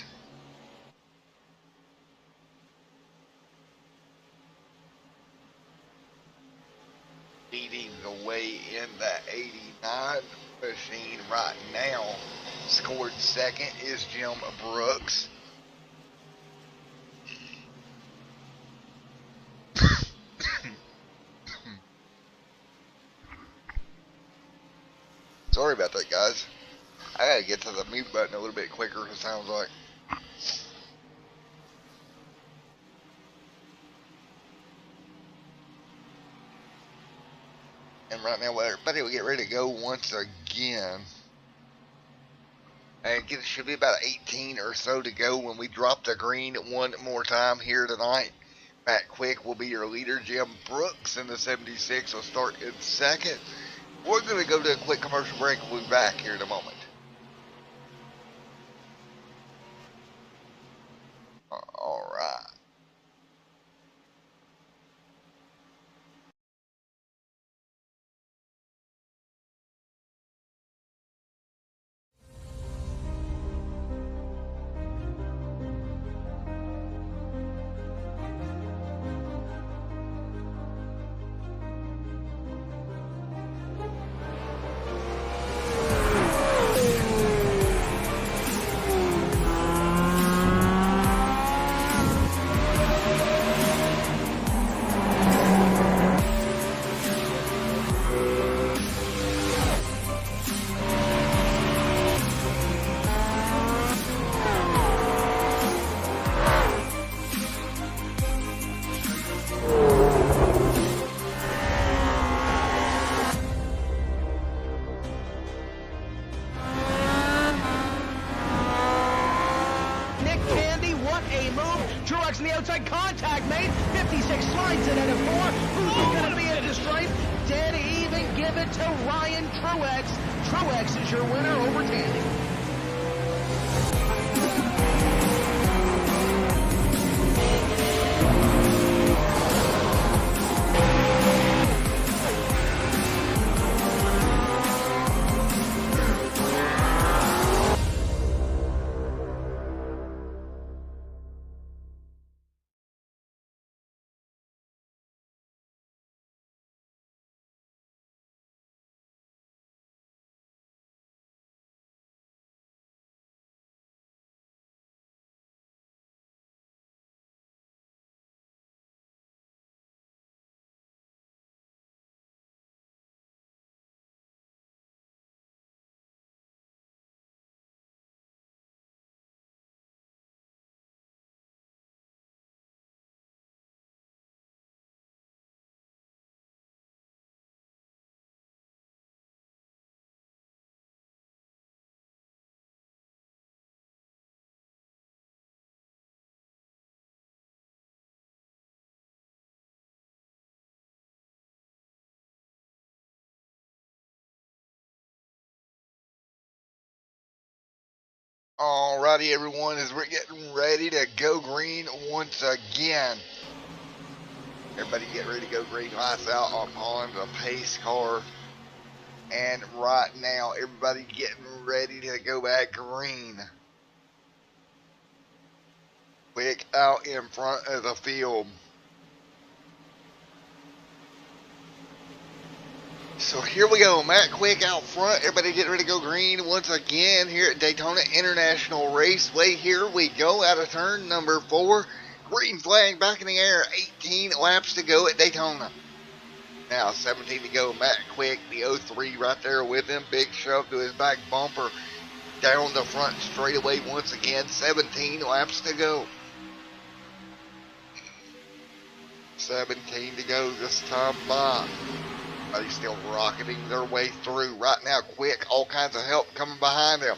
Leading the way in the 89 machine right now. Scored second is Jim Brooks. Sorry about that, guys. I gotta get to the mute button a little bit quicker, it sounds like. And right now, everybody will get ready to go once again. And it should be about 18 or so to go when we drop the green one more time here tonight. Matt Quick will be your leader. Jim Brooks in the 76 will start in second. We're going to go to a quick commercial break. We'll be back here in a moment. All right. a move. Truex on the outside, contact made. 56 slides it out of 4. Who's going to be into the stripe? Dead even, give it to Ryan Truex. Truex is your winner over Tandy. Alrighty, everyone, as we're getting ready to go green once again. Everybody get ready to go green. Lights out on the pace car. And right now, everybody getting ready to go back green. Quick out in front of the field. So here we go, Matt Quick out front. Everybody get ready to go green once again here at Daytona International Raceway. Here we go out of turn number 4. Green flag back in the air. 18 laps to go at Daytona. Now 17 to go. Matt Quick, the 03 right there with him. Big shove to his back bumper. Down the front straightaway once again. 17 laps to go. 17 to go this time by. They're still rocketing their way through right now. Quick, all kinds of help coming behind them.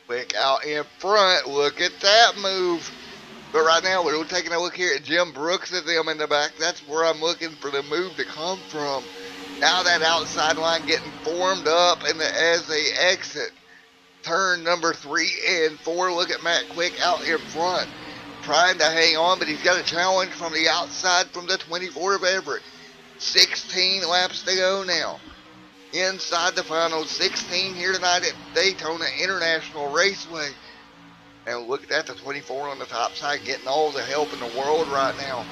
Quick out in front. Look at that move. But right now, we're taking a look here at Jim Brooks at them in the back. That's where I'm looking for the move to come from. Now that outside line getting formed up as they exit turn number 3 and 4. Look at Matt Quick out in front. Trying to hang on, but he's got a challenge from the outside from the 24 of Everett. 16 laps to go now. Inside the final 16 here tonight at Daytona International Raceway. And look at that, the 24 on the top side getting all the help in the world right now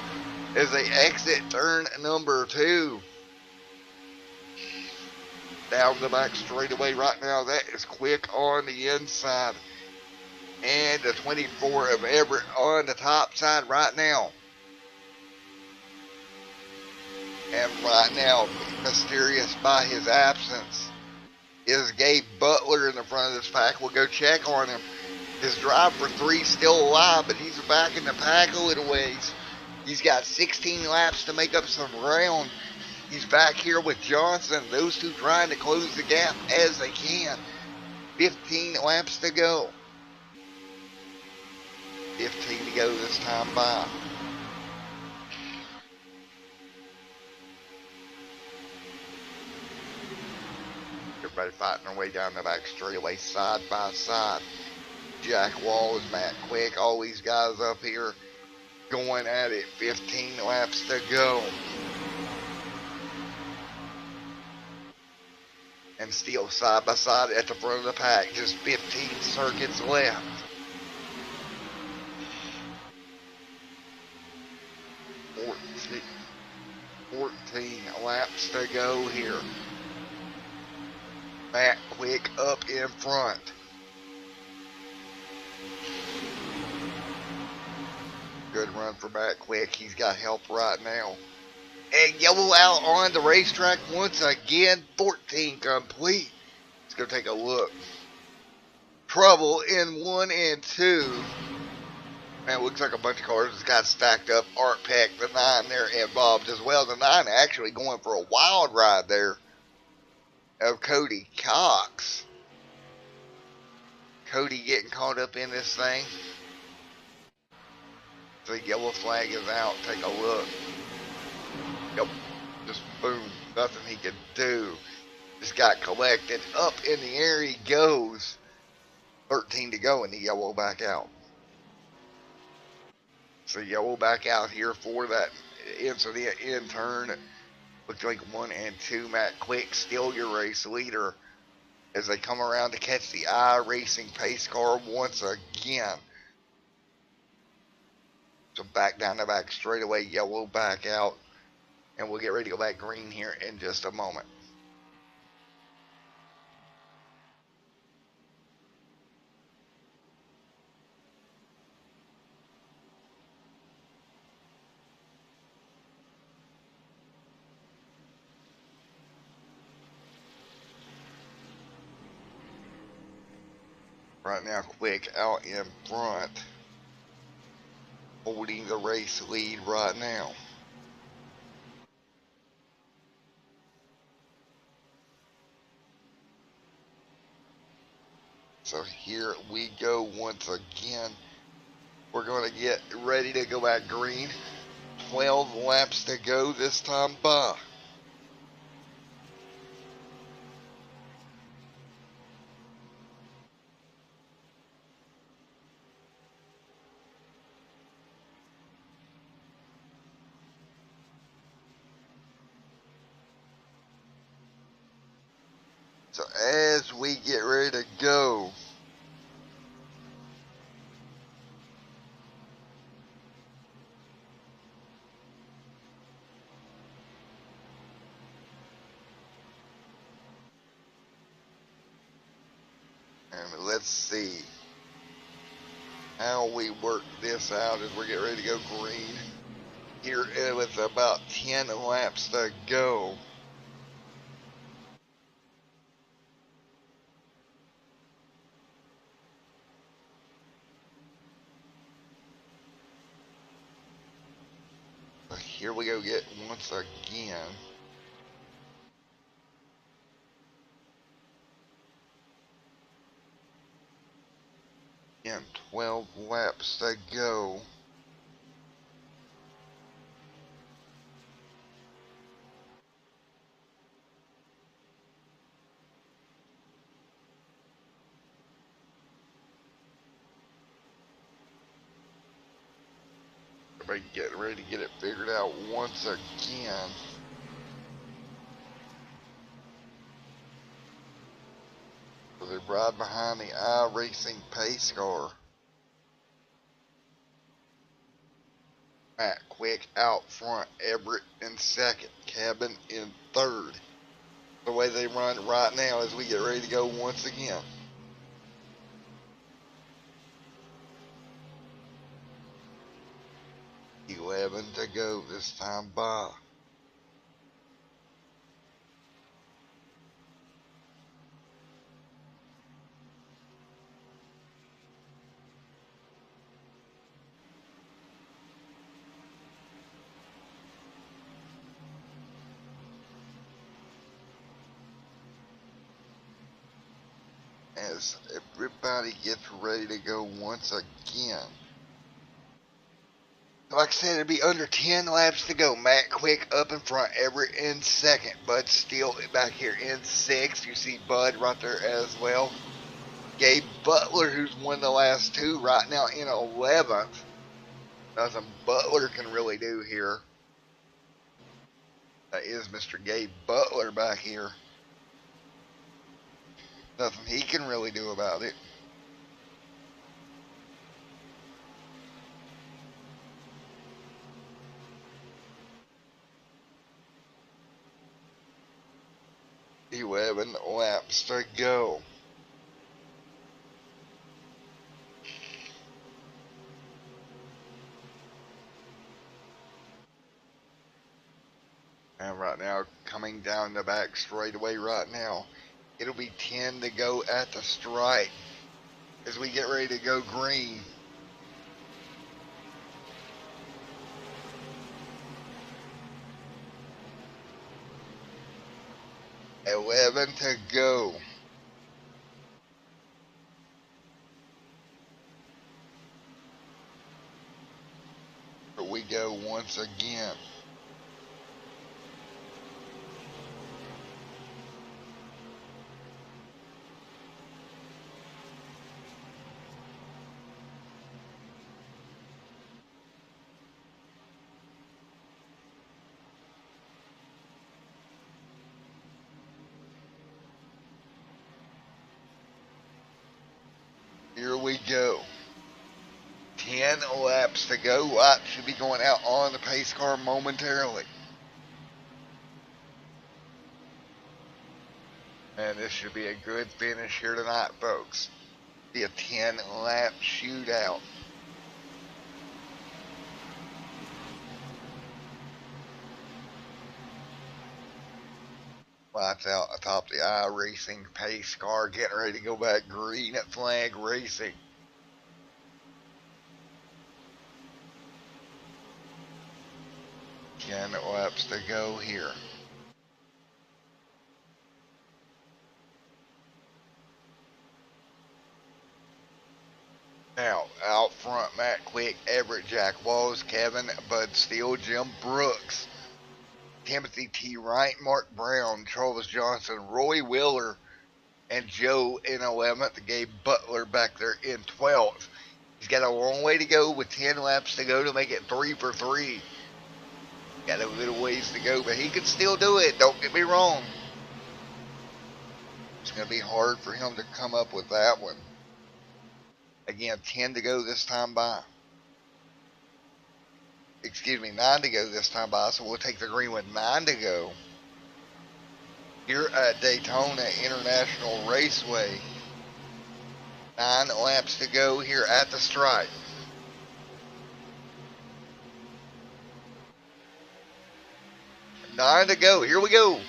as they exit turn number 2. Down the back straightaway right now, that is Quick on the inside. And the 24 of Everett on the top side right now. And right now, mysterious by his absence, is Gabe Butler in the front of this pack. We'll go check on him. His drive for 3 still alive, but he's back in the pack a little ways. He's got 16 laps to make up some ground. He's back here with Johnson. Those two trying to close the gap as they can. 15 laps to go. 15 to go this time by. Everybody fighting their way down the back straightaway side by side. Jack Walls, Matt Quick, all these guys up here going at it. 15 laps to go. And still side by side at the front of the pack. Just 15 circuits left. 14 laps to go here. Matt Quick up in front. Good run for Matt Quick. He's got help right now. And yellow out on the racetrack once again. 14 complete. Let's go take a look. Trouble in 1 and 2. Man, it looks like a bunch of cars just got stacked up. Art Peck, the 9 there involved as well. The 9 actually going for a wild ride there of Cody Cox. Cody getting caught up in this thing. The yellow flag is out. Take a look. Yep. Just boom. Nothing he could do. Just got collected. Up in the air he goes. 13 to go and the yellow back out. So yellow back out here for that incident in turn. Looks like 1 and 2. Matt Quick still your race leader as they come around to catch the iRacing pace car once again. So back down the back straightaway, yellow back out, and we'll get ready to go back green here in just a moment. Right now, Quick out in front, holding the race lead right now. So here we go once again. We're going to get ready to go back green. 12 laps to go this time by. So as we get ready to go, and let's see how we work this out as we get ready to go green. Here with about 10 laps to go. Here we go get once again. And 12 laps to go. Everybody getting ready to get it figured out once again. So they're right behind the iRacing pace car. Matt Quick out front, Everett in second, Cabin in third. The way they run right now as we get ready to go once again. $11 to go this time by. As everybody gets ready to go once again. Like I said, it'd be under 10 laps to go. Matt Quick up in front, Everett in second. Bud still back here in sixth. You see Bud right there as well. Gabe Butler, who's won the last two, right now in 11th. Nothing Butler can really do here. That is Mr. Gabe Butler back here. Nothing he can really do about it. $11 laps to go. And right now, coming down the back straightaway right now, it'll be 10 to go at the stripe as we get ready to go green. $11 to go. go once again. Here we go. 10 laps to go. Light should be going out on the pace car momentarily. And this should be a good finish here tonight, folks. Be a 10 lap shootout. Lights out atop the iRacing pace car, getting ready to go back green at Flag Racing. Ten laps to go here. Now, out front, Matt Quick, Everett, Jack Walls, Kevin, Bud Steele, Jim Brooks, Timothy T. Wright, Mark Brown, Charles Johnson, Roy Wheeler, and Joe in 11th. Gabe Butler back there in 12th. He's got a long way to go with 10 laps to go to make it 3 for 3. Got a little ways to go, but he could still do it. Don't get me wrong. It's going to be hard for him to come up with that one. Again, 10 to go this time by. Excuse me, 9 to go this time by, so we'll take the green with 9 to go. Here at Daytona International Raceway. 9 laps to go here at the stripe. Nine to go. Here we go.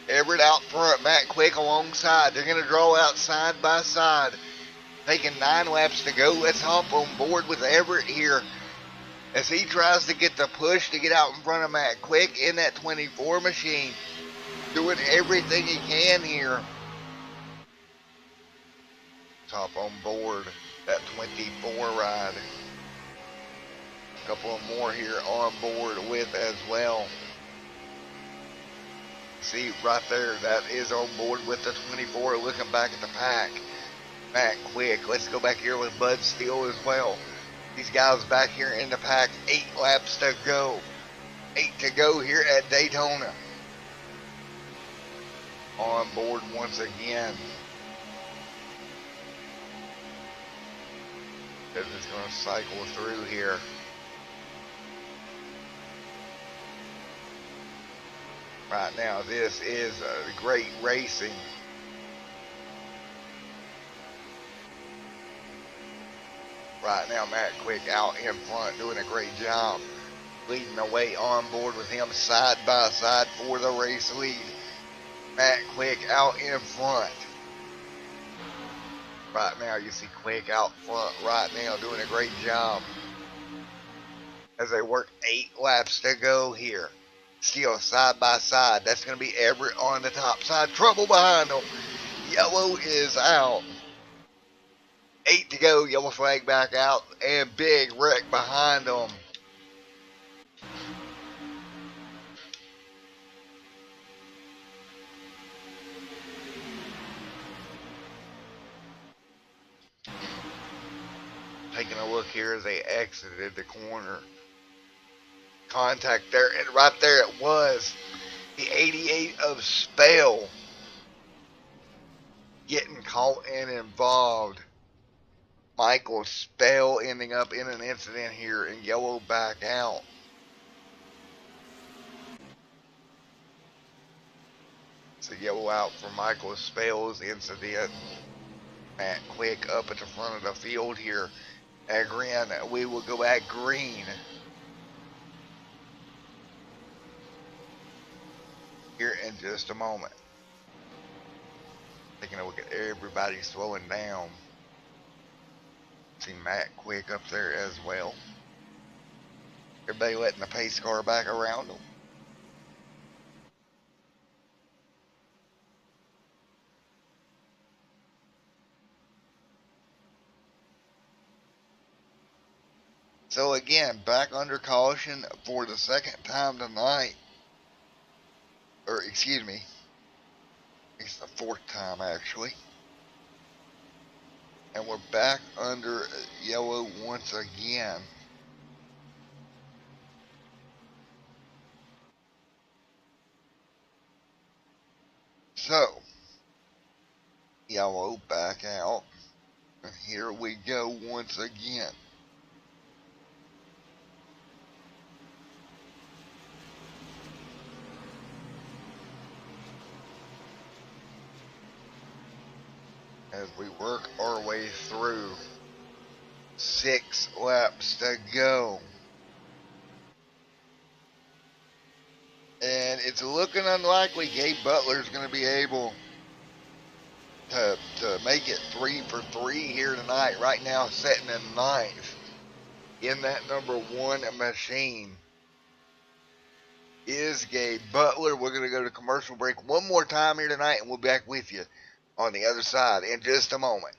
Everett out front. Matt Quick alongside. They're going to draw out side by side. Taking 9 laps to go. Let's hop on board with Everett here as he tries to get the push to get out in front of Matt Quick in that 24 machine. Doing everything he can here. Let's hop on board that 24 ride. A couple of more here on board with as well. See right there, that is on board with the 24. Looking back at the pack, Matt Quick. Let's go back here with Bud Steele as well. These guys back here in the pack. 8 laps to go. 8 to go here at Daytona. On board once again. It's going to cycle through here. Right now, this is great racing. Right now, Matt Quick out in front doing a great job. Leading the way on board with him side by side for the race lead. Matt Quick out in front. Right now, you see Quick out front right now doing a great job. As they work 8 laps to go here. Still side by side. That's going to be Everett on the top side. Trouble behind them. Yellow is out. 8 to go. Yellow flag back out. And big wreck behind them. Taking a look here as they exited the corner. Contact there, and right there it was the 88 of Spell getting caught and involved. Michael Spell ending up in an incident here and yellow back out. So yellow out for Michael Spell's incident. Matt Quick up at the front of the field here. Again, we will go back green. Here in just a moment. Taking a look at everybody slowing down. See Matt Quick up there as well. Everybody letting the pace car back around them. So again, back under caution for the second time tonight. Or excuse me, it's the fourth time actually. And we're back under yellow once again. So, yellow back out. And here we go once again. As we work our way through 6 laps to go. And it's looking unlikely Gabe Butler's going to be able to make it 3 for 3 here tonight. Right now sitting in 9th in that number 1 machine is Gabe Butler. We're going to go to commercial break one more time here tonight, and we'll be back with you on the other side in just a moment.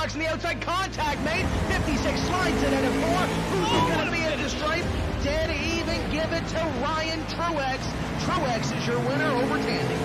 On the outside, contact made. 56 slides it at a 4. Who's going to be at the stripe? Dead even. Give it to Ryan Truex. Truex is your winner over Tandy.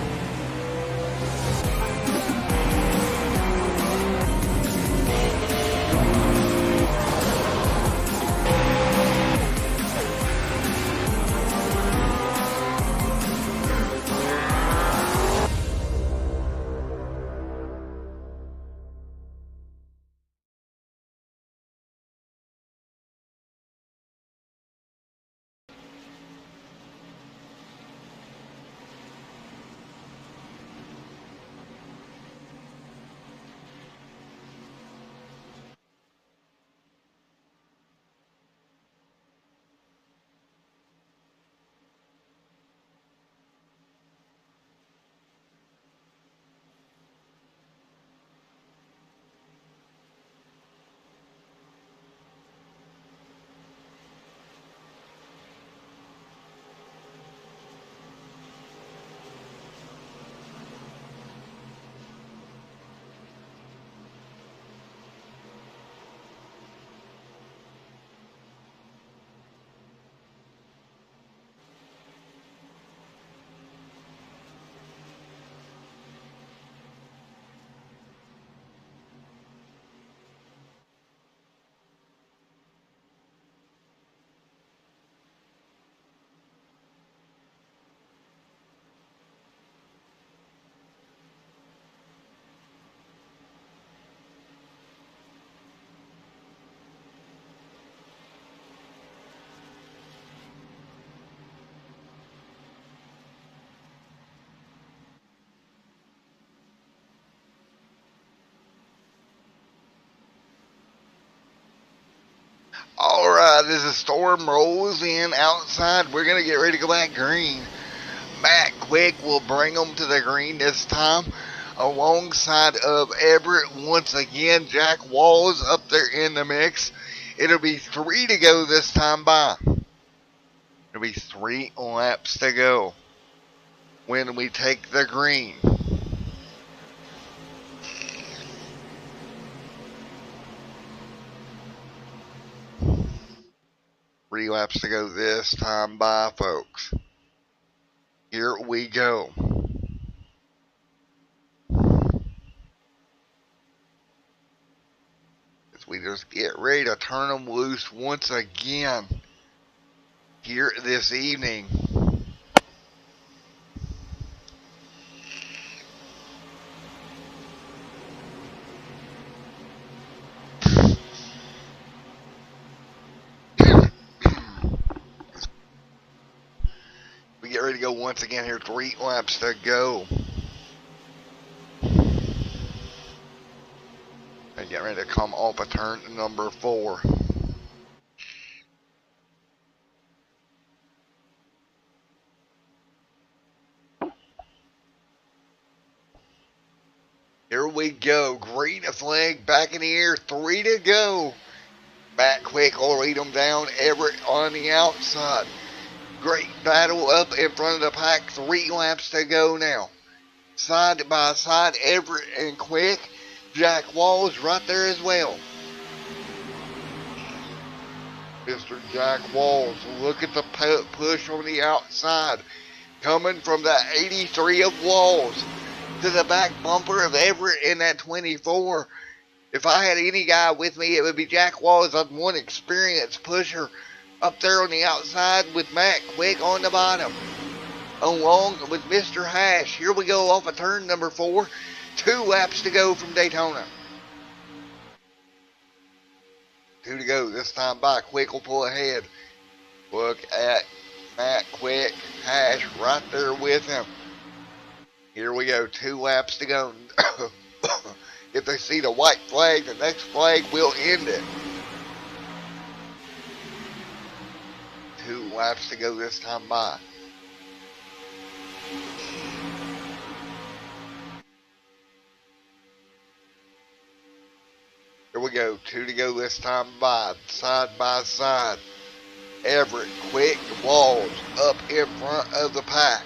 Alright, as the storm rolls in outside, we're going to get ready to go back green. Matt Quick will bring them to the green this time, alongside of Everett once again. Jack Walls up there in the mix. It'll be 3 to go this time by. It'll be 3 laps to go when we take the green. Three laps to go this time by, folks. Here we go. As we just get ready to turn them loose once again here this evening. We get ready to go once again here. 3 laps to go. And get ready to come off a turn number 4. Here we go. Green flag back in the air. 3 to go. Back quick will lead them down. Everett on the outside. Great battle up in front of the pack. 3 laps to go now. Side by side, Everett and Quick. Jack Walls right there as well. Mr. Jack Walls, look at the push on the outside. Coming from the 83 of Walls to the back bumper of Everett in that 24. If I had any guy with me, it would be Jack Walls. I'm one experienced pusher up there on the outside with Matt Quick on the bottom, along with Mr. Hash. Here we go off of turn number 4. 2 laps to go from Daytona. 2 to go. This time by Quick will pull ahead. Look at Matt Quick. Hash right there with him. Here we go. 2 laps to go. If they see the white flag, the next flag will end it. 2 laps to go this time by. Here we go. 2 to go this time by. Side by side. Everett, Quick, Walls up in front of the pack.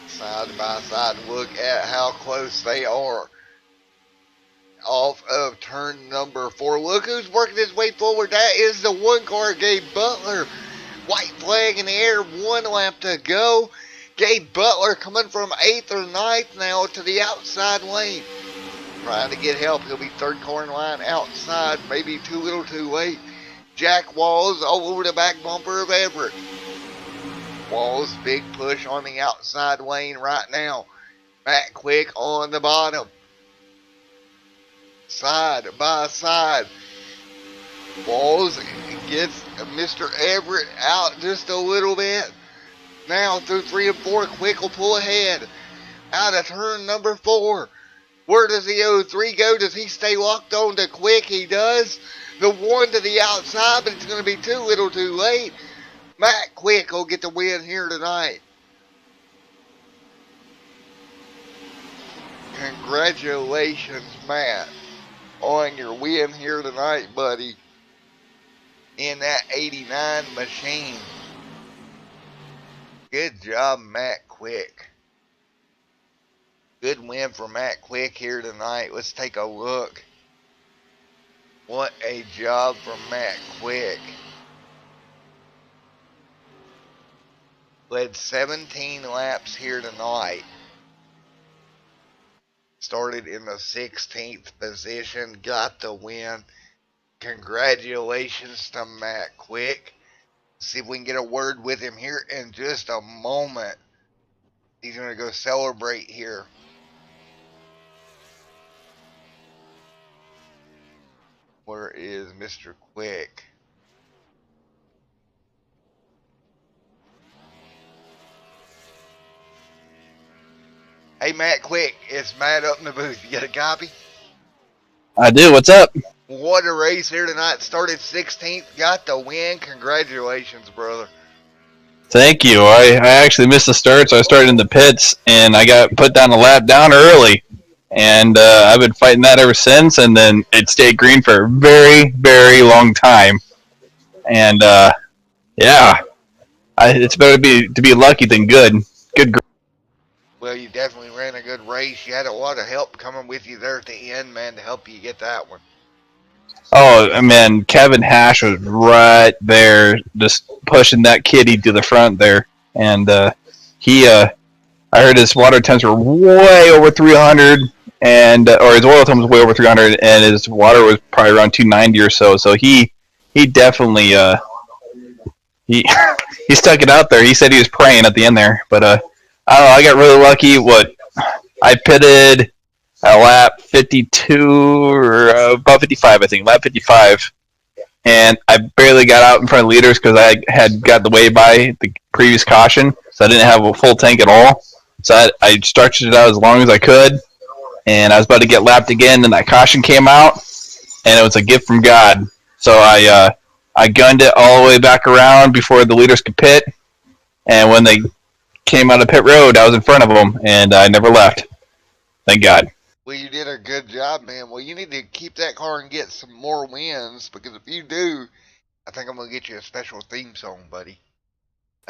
Side by side. Look at how close they are. Off of turn number 4. Look who's working his way forward. That is the 1 car, Gabe Butler. White flag in the air. 1 lap to go. Gabe Butler coming from 8th or 9th now to the outside lane. Trying to get help. He'll be 3rd car in line outside. Maybe too little too late. Jack Walls all over the back bumper of Everett. Walls big push on the outside lane right now. Matt Quick on the bottom. Side by side. Walls gets Mr. Everett out just a little bit. Now through 3 and 4, Quick will pull ahead. Out of turn number 4. Where does the 03 go? Does he stay locked on to Quick? He does. The 1 to the outside, but it's going to be too little too late. Matt Quick will get the win here tonight. Congratulations, Matt, on your win here tonight, buddy, in that 89 machine. Good job, Matt Quick. Good win for Matt Quick here tonight. Let's take a look. What a job from Matt Quick. Led 17 laps here tonight. Started in the 16th position. Got the win. Congratulations to Matt Quick. See if we can get a word with him here in just a moment. He's going to go celebrate here. Where is Mr. Quick? Hey, Matt Quick, it's Matt up in the booth. You got a copy? I do. What's up? What a race here tonight. Started 16th, got the win. Congratulations, brother. Thank you. I actually missed the start, so I started in the pits, and I got put down a lap down early. And I've been fighting that ever since, and then it stayed green for a very, very long time. And, yeah, it's better to be lucky than good. Good. Well, you definitely ran a good race. You had a lot of help coming with you there at the end, man, to help you get that one. Oh, man, Kevin Hash was right there just pushing that kitty to the front there. And I heard his water temps were way over 300, and or his oil time was way over 300, and his water was probably around 290 or so. So he definitely he he stuck it out there. He said he was praying at the end there, but I don't know. I got really lucky. What I pitted at lap 52 or about 55, I think, lap 55, and I barely got out in front of leaders because I had got the way by the previous caution, so I didn't have a full tank at all. So I stretched it out as long as I could, and I was about to get lapped again, and that caution came out, and it was a gift from God. So I gunned it all the way back around before the leaders could pit, and when they came out of pit road, I was in front of them, and I never left. Thank God. Well, you did a good job, man. Well, you need to keep that car and get some more wins, because if you do, I think I'm going to get you a special theme song, buddy.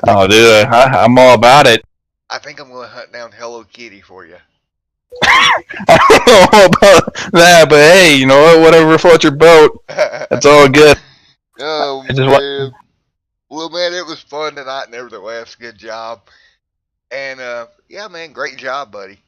Oh, dude, I'm all about it. I think I'm going to hunt down Hello Kitty for you. I don't know about that, but hey, you know what? Whatever floats your boat, that's all good. Oh, man. Well, man, it was fun tonight, nevertheless. Good job. And, yeah, man, great job, buddy.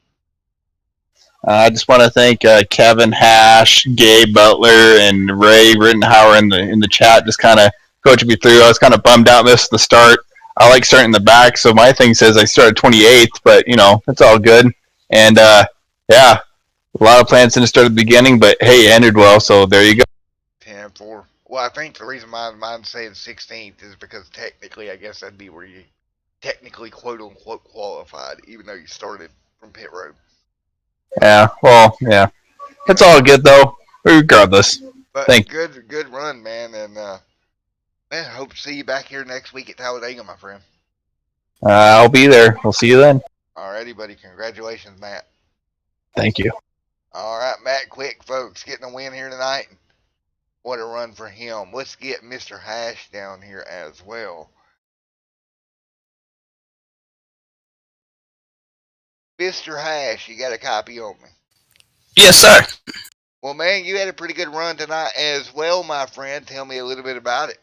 I just want to thank Kevin Hash, Gabe Butler, and Ray Rittenhauer in the chat, just kind of coaching me through. I was kind of bummed out missed the start. I like starting in the back, so my thing says I started 28th, but you know it's all good. And yeah, a lot of plans didn't start at the beginning, but hey, it ended well, so there you go. 10-4. Well, I think the reason mine's saying 16th is because technically, I guess that'd be where you technically quote unquote qualified, even though you started from pit road. Yeah, well, yeah, it's all good though, regardless. But Thank good run, man, and man, hope to see you back here next week at Talladega, my friend. I'll be there. We'll see you then. Alrighty, buddy. Congratulations, Matt. Thank you. All right, Matt Quick, folks, getting a win here tonight. What a run for him. Let's get Mr. Hash down here as well. Mr. Hash, you got a copy on me? Yes, sir. Well, man, you had a pretty good run tonight as well, my friend. Tell me a little bit about it.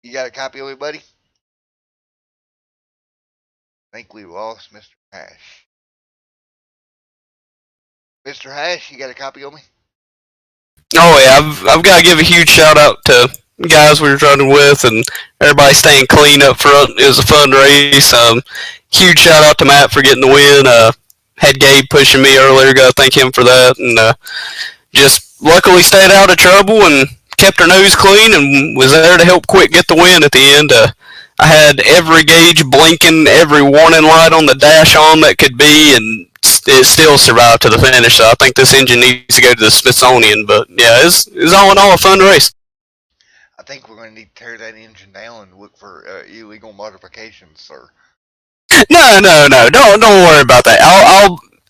You got a copy of me, buddy? I think we lost Mr. Hash. Mr. Hash, you got a copy of me? Oh yeah, I've got to give a huge shout out to guys we were running with and everybody staying clean up front. It was a fun race. Huge shout out to Matt for getting the win. Had Gabe pushing me earlier. Got to thank him for that. And just luckily stayed out of trouble and kept our nose clean and was there to help Quick get the win at the end. I had every gauge blinking, every warning light on the dash on that could be, and it still survived to the finish. So I think this engine needs to go to the Smithsonian. But yeah, it's all in all a fun race. I think we're going to need to tear that engine down and look for illegal modifications, sir. No, don't worry about that.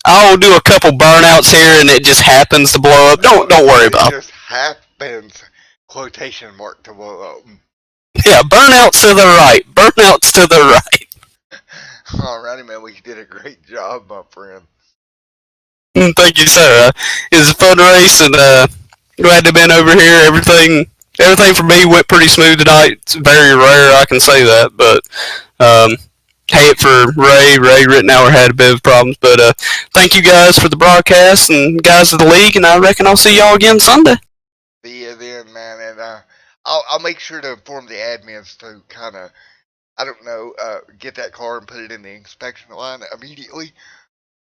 I'll do a couple burnouts here, and it just happens to blow up. Don't worry about it. It just happens, quotation mark, to blow up. Yeah, burnouts to the right. Burnouts to the right. Alrighty, man. We did a great job, my friend. Thank you, sir. It was a fun race, and glad to have been over here. Everything for me went pretty smooth tonight. It's very rare I can say that, but hate it for Ray. Ray Rittenhour had a bit of problems, but thank you guys for the broadcast and guys of the league, and I reckon I'll see y'all again Sunday. See you then, man, and I'll make sure to inform the admins to kind of, I don't know, get that car and put it in the inspection line immediately.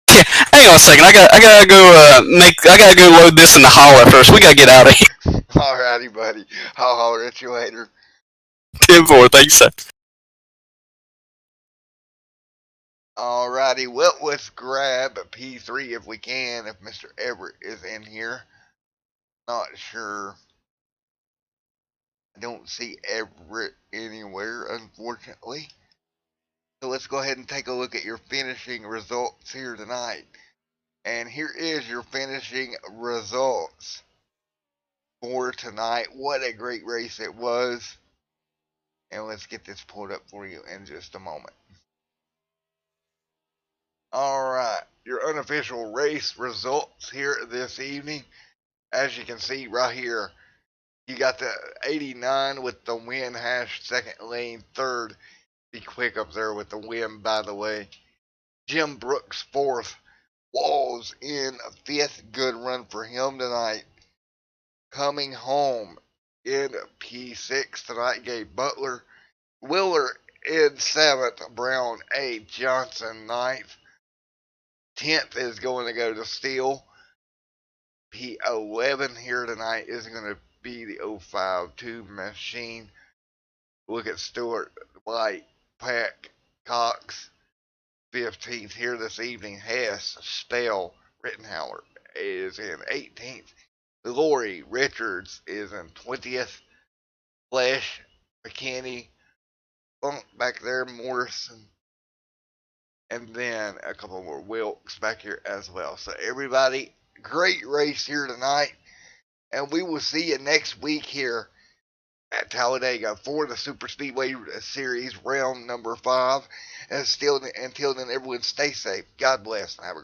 Yeah, hang on a second. I gotta go load this in the hauler first. We gotta get out of here. Alrighty, buddy. I'll holler at you later. 10-4. Thanks, sir. Alrighty, well, let's grab a P3 if we can, if Mr. Everett is in here. Not sure. I don't see Everett anywhere, unfortunately. So let's go ahead and take a look at your finishing results here tonight. And here is your finishing results for tonight. What a great race it was. And let's get this pulled up for you in just a moment. Alright, your unofficial race results here this evening. As you can see right here, you got the 89 with the win. Hash second lane, third. Be quick up there with the win, by the way. Jim Brooks, 4th. Walls in 5th. Good run for him tonight. Coming home in P6 tonight, Gabe Butler. Willer in 7th. Brown, 8th. Johnson, 9th. 10th is going to go to Steele. P11 here tonight is going to be the 052 machine. Look at Stewart, White, Pack, Cox. 15th here this evening. Hess, Stell, Rittenhauer is in 18th. Lori Richards is in 20th. Flash, McKinney, Funk back there, Morrison, and then a couple more Wilkes back here as well. So everybody, great race here tonight, and we will see you next week here at Talladega for the Super Speedway Series round number 5. And until then, everyone stay safe. God bless and have a great